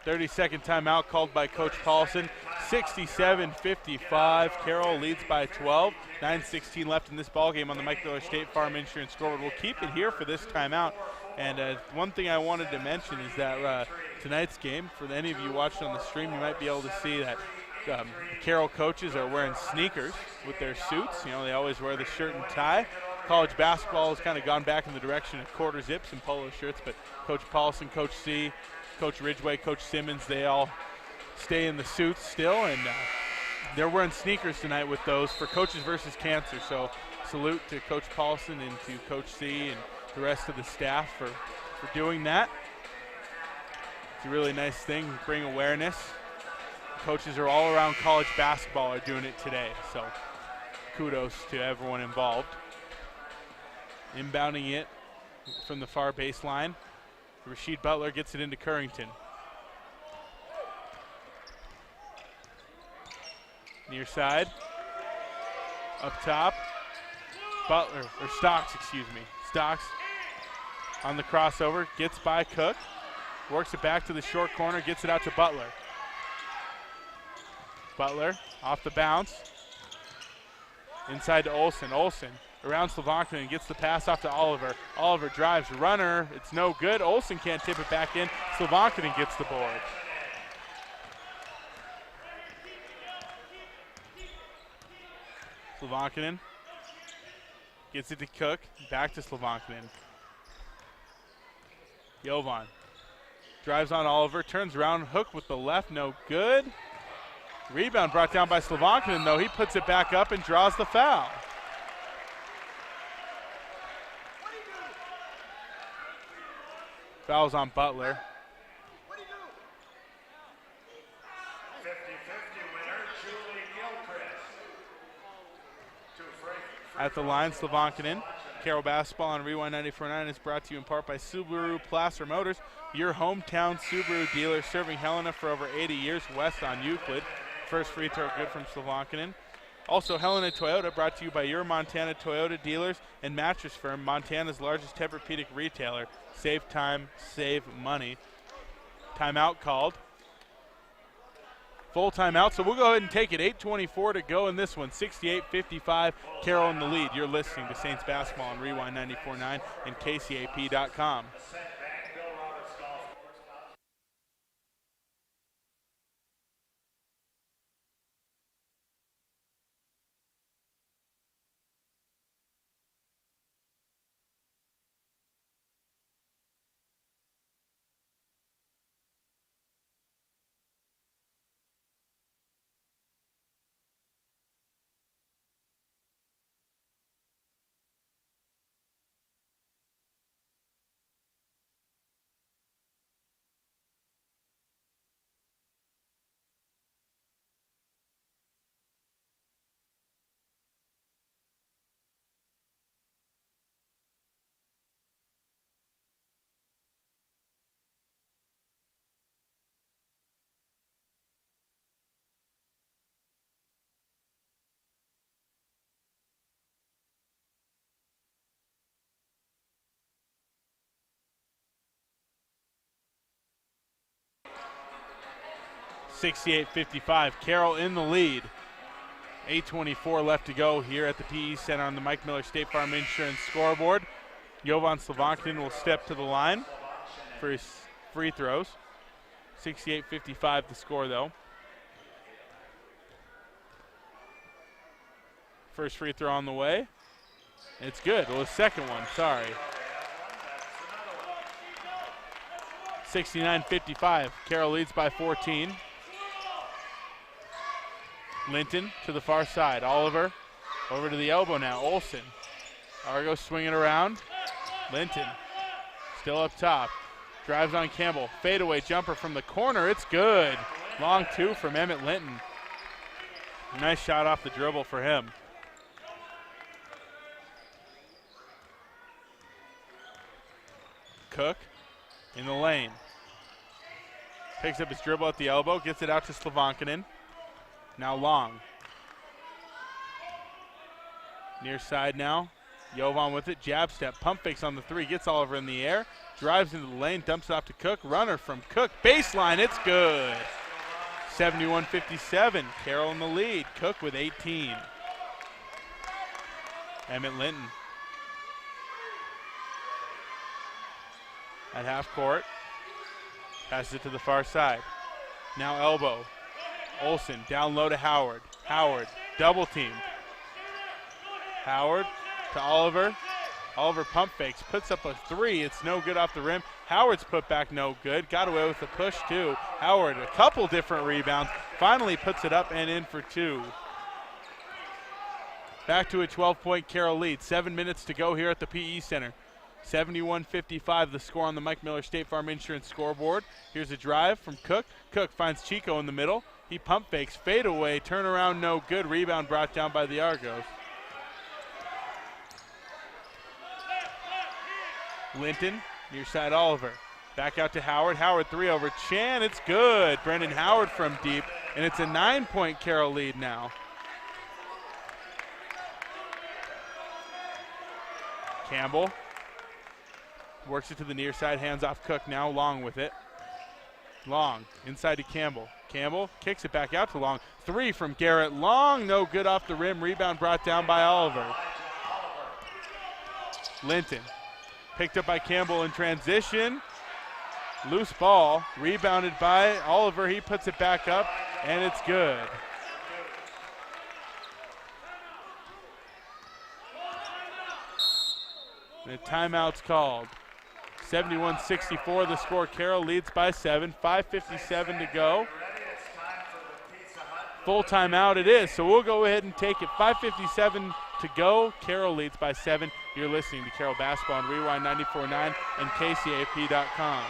30-second timeout called by Coach Paulson. 67-55. Carroll leads by 12. 9:16 left in this ballgame on the Mike Miller State Farm Insurance scoreboard. We'll keep it here for this timeout. And one thing I wanted to mention is that tonight's game, for any of you watching on the stream, you might be able to see that Carroll coaches are wearing sneakers with their suits. You know, they always wear the shirt and tie. College basketball has kind of gone back in the direction of quarter zips and polo shirts, but Coach Paulson, Coach C, Coach Ridgway, Coach Simmons, they all stay in the suits still, and they're wearing sneakers tonight with those for Coaches versus Cancer. So salute to Coach Paulson and to Coach C and the rest of the staff for doing that. It's a really nice thing, bring awareness. Coaches are all around college basketball are doing it today, so kudos to everyone involved. Inbounding it from the far baseline. Rasheed Butler gets it into Currington. Near side. Up top. Stocks. Stocks on the crossover. Gets by Cook. Works it back to the short corner. Gets it out to Butler. Butler off the bounce. Inside to Olsen. Olsen around Slavankinen and gets the pass off to Oliver. Oliver drives, runner, it's no good. Olsen can't tip it back in. Slavankinen gets the board. Slavankinen gets it to Cook, back to Slavankinen. Jovan drives on Oliver, turns around, hook with the left, no good. Rebound brought down by Slavankinen, though. He puts it back up and draws the foul. Foul's on Butler. 50-50 winner, Julie Gilchrist. At the line, Slavankinen. Carroll basketball on Rewind 94.9 is brought to you in part by Subaru Placer Motors, your hometown Subaru dealer, serving Helena for over 80 years west on Euclid. First free throw good from Slavankinen. Also, Helena Toyota, brought to you by your Montana Toyota dealers and mattress firm, Montana's largest Tempur-Pedic retailer. Save time, save money. Timeout called. Full timeout, so we'll go ahead and take it. 8:24 to go in this one. 68-55, Carroll in the lead. You're listening to Saints basketball on Rewind 94.9 and KCAP.com. 68-55. Carroll in the lead. 8:24 left to go here at the PE Center on the Mike Miller State Farm Insurance scoreboard. Jovan Slovankin will step to the line for his free throws. 68-55 the score, though. First free throw on the way. It's good. Well, the second one, sorry. 69-55. Carroll leads by 14. Linton to the far side. Oliver over to the elbow now. Olsen. Argo swinging around. Linton still up top. Drives on Campbell. Fadeaway jumper from the corner. It's good. Long two from Emmett Linton. Nice shot off the dribble for him. Cook in the lane. Picks up his dribble at the elbow. Gets it out to Slovankinen. Now Long. Near side now. Jovan with it. Jab step. Pump fakes on the three. Gets Oliver in the air. Drives into the lane. Dumps it off to Cook. Runner from Cook. Baseline. It's good. 71-57. Carroll in the lead. Cook with 18. Emmett Linton. At half court. Passes it to the far side. Now elbow. Olsen down low to Howard. Howard double teamed. Howard to Oliver. Oliver pump fakes, puts up a three. It's no good off the rim. Howard's put back no good. Got away with the push too. Howard a couple different rebounds. Finally puts it up and in for two. Back to a 12-point Carroll lead. 7 minutes to go here at the PE Center. 71-55 the score on the Mike Miller State Farm Insurance scoreboard. Here's a drive from Cook. Cook finds Chico in the middle. He pump fakes, fade away, turnaround no good. Rebound brought down by the Argos. Linton, near side Oliver. Back out to Howard. Howard three over Chan. It's good. Brendan Howard from deep. And it's a 9-point Carroll lead now. Campbell works it to the near side. Hands off Cook now. Long with it. Long inside to Campbell. Campbell kicks it back out to Long. Three from Garrett Long. No good off the rim. Rebound brought down by Oliver. Linton. Picked up by Campbell in transition. Loose ball. Rebounded by Oliver. He puts it back up, and it's good. The timeout's called. 71-64 the score. Carroll leads by 7. 5:57 to go. Full timeout it is, so we'll go ahead and take it. 5:57 to go. Carroll leads by 7. You're listening to Carroll Basketball on Rewind 94.9 and KCAP.com.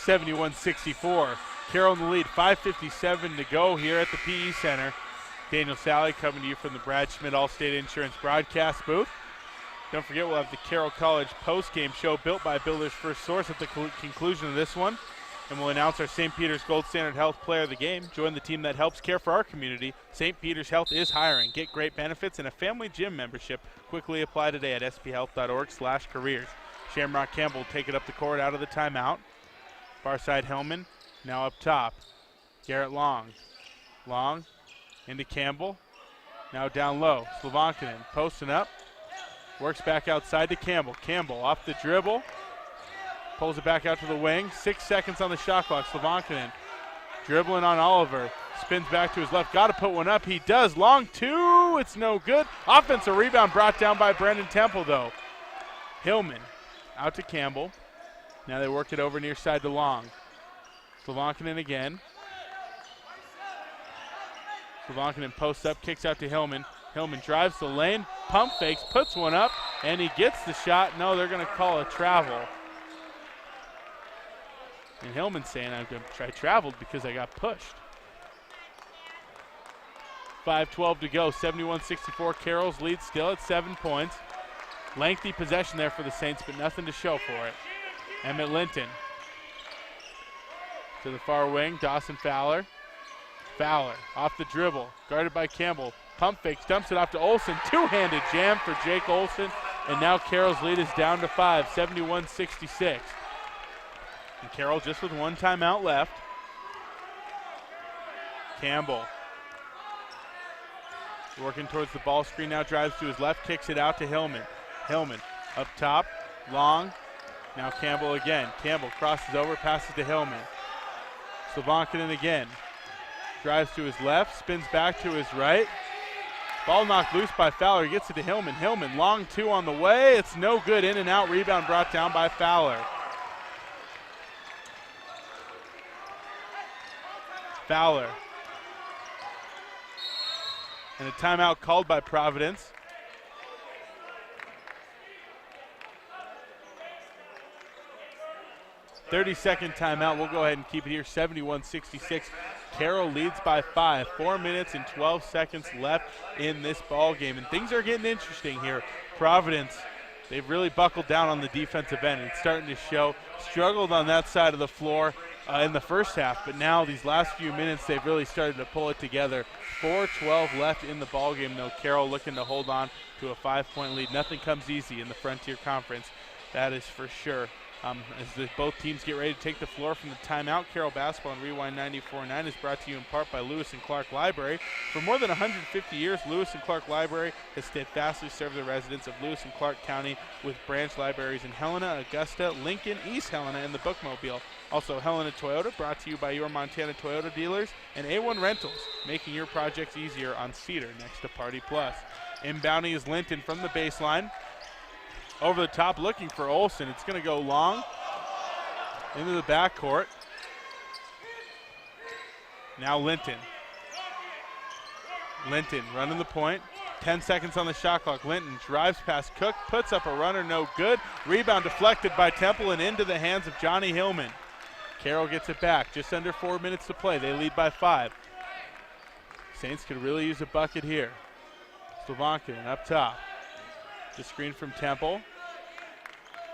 (71-64). Carroll in the lead. 5:57 to go here at the PE Center. Daniel Sally coming to you from the Brad Schmidt Allstate Insurance broadcast booth. Don't forget, we'll have the Carroll College post-game show built by Builders First Source at the conclusion of this one. And we'll announce our St. Peter's Gold Standard Health Player of the Game. Join the team that helps care for our community. St. Peter's Health is hiring. Get great benefits and a family gym membership. Quickly apply today at sphealth.org/careers. Shamrock Campbell will take it up the court out of the timeout. Far side Hellman, now up top. Garrett Long. Long into Campbell. Now down low. Slovankinen posting up. Works back outside to Campbell. Campbell off the dribble. Pulls it back out to the wing. 6 seconds on the shot clock. Slavankinen dribbling on Oliver. Spins back to his left. Got to put one up. He does. Long two. It's no good. Offensive rebound brought down by Brendan Temple, though. Hillman out to Campbell. Now they work it over near side to Long. Slavankinen again. Slavankinen posts up, kicks out to Hillman. Hillman drives the lane, pump fakes, puts one up, and he gets the shot. No, they're going to call a travel. And Hillman's saying, I traveled because I got pushed. 5:12 to go, 71-64. Carroll's lead still at 7 points. Lengthy possession there for the Saints, but nothing to show for it. Emmett Linton to the far wing, Dawson Fowler. Fowler off the dribble, guarded by Campbell. Pump fakes, dumps it off to Olsen. Two-handed jam for Jake Olsen, and now Carroll's lead is down to 5, 71-66. And Carroll just with one timeout left. Campbell working towards the ball screen now, drives to his left, kicks it out to Hillman. Hillman up top, Long. Now Campbell again. Campbell crosses over, passes to Hillman. Slavankinen again. Drives to his left, spins back to his right. Ball knocked loose by Fowler, gets it to Hillman. Hillman, long two on the way. It's no good, in and out, rebound brought down by Fowler. Fowler. And a timeout called by Providence. .30-second timeout. We'll go ahead and keep it here. 71-66. Carroll leads by 5. 4 minutes and 12 seconds left in this ball game, and things are getting interesting here. Providence, they've really buckled down on the defensive end. It's starting to show. Struggled on that side of the floor in the first half, but now these last few minutes they've really started to pull it together. 4:12 left in the ball game, though. Carroll looking to hold on to a 5-point lead. Nothing comes easy in the Frontier Conference, that is for sure. As both teams get ready to take the floor from the timeout, Carroll Basketball and Rewind 94.9 is brought to you in part by Lewis and Clark Library. For more than 150 years, Lewis and Clark Library has steadfastly served the residents of Lewis and Clark County with branch libraries in Helena, Augusta, Lincoln, East Helena, and the Bookmobile. Also, Helena Toyota, brought to you by your Montana Toyota dealers, and A1 Rentals, making your projects easier on Cedar next to Party Plus. Inbounding is Linton from the baseline. Over the top, looking for Olsen. It's going to go long into the backcourt. Now Linton. Linton running the point. 10 seconds on the shot clock. Linton drives past Cook, puts up a runner, no good. Rebound deflected by Temple and into the hands of Johnny Hillman. Carroll gets it back. Just under 4 minutes to play. They lead by 5. Saints could really use a bucket here. Slavankinen up top. The screen from Temple.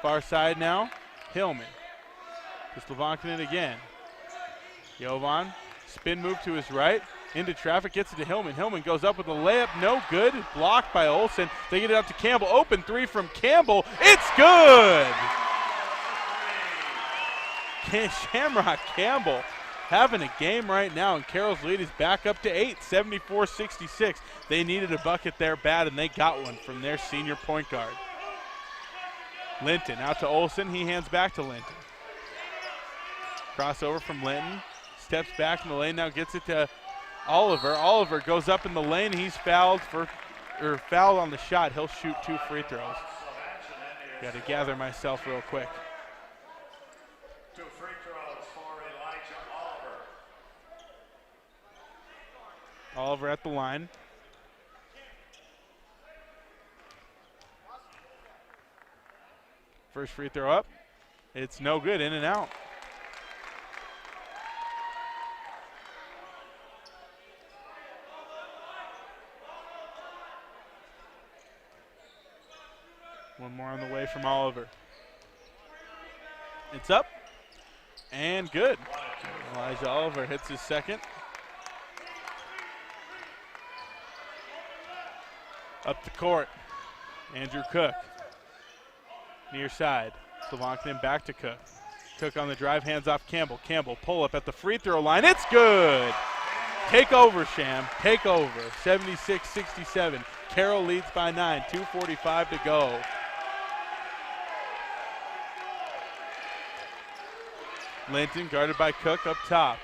Far side now, Hillman. To Slavankinen again. Jovan, spin move to his right. Into traffic, gets it to Hillman. Hillman goes up with a layup, no good. Blocked by Olsen. They get it out to Campbell. Open three from Campbell. It's good! Shamrock Campbell having a game right now, and Carroll's lead is back up to 8, 74-66. They needed a bucket there bad, and they got one from their senior point guard. Linton out to Olsen. He hands back to Linton. Crossover from Linton. Steps back in the lane, now gets it to Oliver. Oliver goes up in the lane. He's fouled on the shot. He'll shoot 2 free throws. Got to gather myself real quick. 2 free throws for Elijah Oliver. Oliver at the line. First free throw up. It's no good, in and out. One more on the way from Oliver. It's up and good. Elijah Oliver hits his second. Up the court, Andrew Cook. Near side, Slavankinen back to Cook. Cook on the drive, hands off Campbell. Campbell pull up at the free throw line. It's good! Take over, Sham. Take over. 76-67. Carroll leads by 9. 2:45 to go. Linton guarded by Cook up top.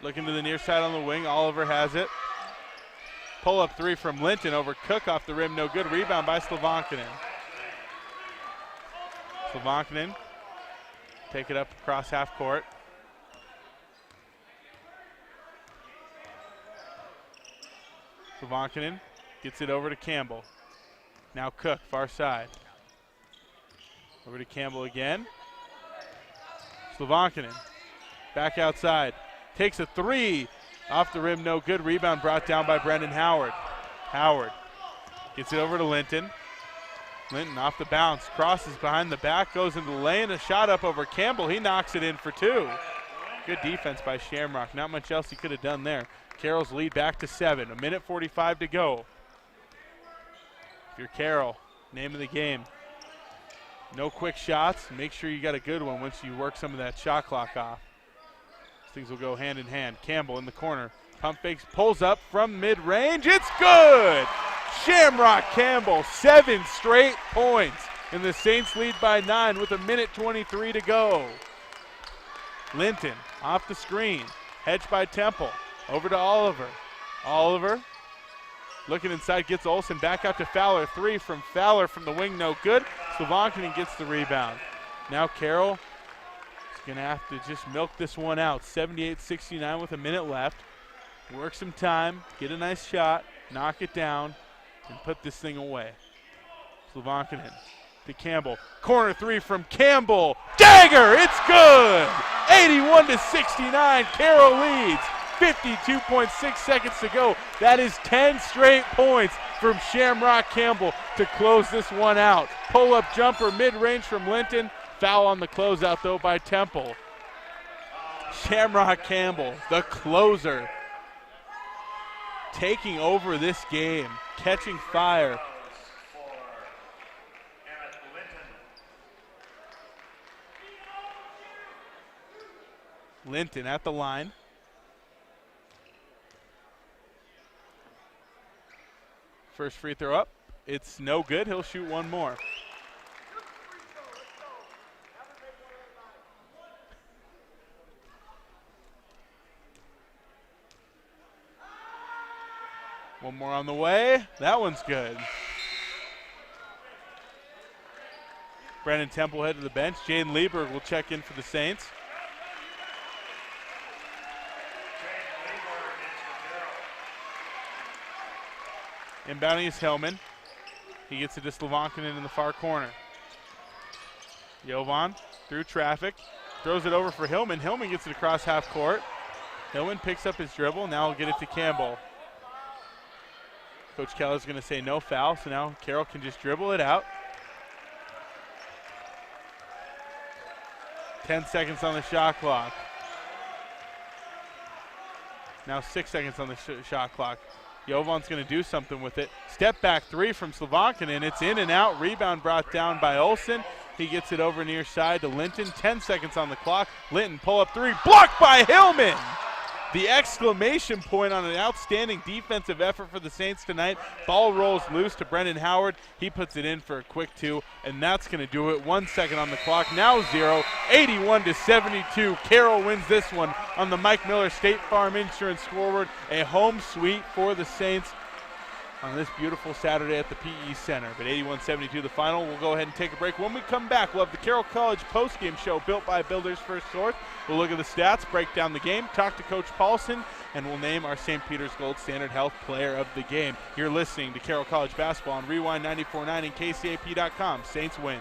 Looking to the near side on the wing. Oliver has it. Pull up three from Linton over Cook off the rim. No good. Rebound by Slavankinen. Slavankinen take it up across half court. Slavankinen gets it over to Campbell. Now Cook, far side. Over to Campbell again. Slavankinen back outside. Takes a three. Off the rim, no good. Rebound brought down by Brendan Howard. Howard gets it over to Linton. Linton off the bounce. Crosses behind the back. Goes into the lane. A shot up over Campbell. He knocks it in for two. Good defense by Shamrock. Not much else he could have done there. Carroll's lead back to 7. 1:45 to go. If you're Carroll, name of the game. No quick shots. Make sure you got a good one once you work some of that shot clock off. Things will go hand in hand. Campbell in the corner. Pump fakes, pulls up from mid-range. It's good! Shamrock Campbell, 7 straight points. And the Saints lead by 9 with 1:23 to go. Linton off the screen. Hedged by Temple. Over to Oliver. Oliver looking inside, gets Olsen back out to Fowler. 3 from Fowler from the wing, no good. Slavankinen gets the rebound. Now Carroll going to have to just milk this one out. 78-69 with a minute left. Work some time, get a nice shot, knock it down, and put this thing away. Slavankinen to Campbell. Corner 3 from Campbell. Dagger, it's good! 81-69, Carroll leads. 52.6 seconds to go. That is 10 straight points from Shamrock Campbell to close this one out. Pull-up jumper mid-range from Linton. Foul on the closeout, though, by Temple. Shamrock Campbell, the closer, taking over this game, catching fire. Linton at the line. First free throw up. It's no good. He'll shoot one more. One more on the way. That one's good. Brandon Temple head to the bench. Jaden Lieberg will check in for the Saints. Inbounding is Hillman. He gets it to Slavankinen in the far corner. Jovan through traffic. Throws it over for Hillman. Hillman gets it across half court. Hillman picks up his dribble. Now he'll get it to Campbell. Coach Keller's going to say no foul, so now Carroll can just dribble it out. 10 seconds on the shot clock. Now 6 seconds on the shot clock. Jovan's going to do something with it. Step back 3 from Slavankinen. It's in and out. Rebound brought down by Olsen. He gets it over near side to Linton. 10 seconds on the clock. Linton pull up 3. Blocked by Hillman. The exclamation point on an outstanding defensive effort for the Saints tonight. Ball rolls loose to Brendan Howard. He puts it in for a quick 2, and that's going to do it. 1 second on the clock. Now 0. 81-72. Carroll wins this one on the Mike Miller State Farm Insurance scoreboard. A home sweep for the Saints on this beautiful Saturday at the PE Center. But 81-72 the final. We'll go ahead and take a break. When we come back, we'll have the Carroll College postgame show built by Builders First Source. We'll look at the stats, break down the game, talk to Coach Paulson, and we'll name our St. Peter's Gold Standard Health Player of the Game. You're listening to Carroll College Basketball on Rewind 94.9 and KCAP.com. Saints win.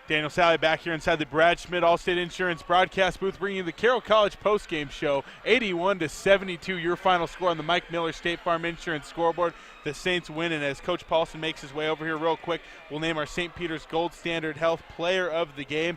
Daniel Sally back here inside the Brad Schmidt Allstate Insurance broadcast booth, bringing you the Carroll College postgame show. 81-72, your final score on the Mike Miller State Farm Insurance scoreboard. The Saints win, and as Coach Paulson makes his way over here real quick, we'll name our St. Peter's Gold Standard Health Player of the Game.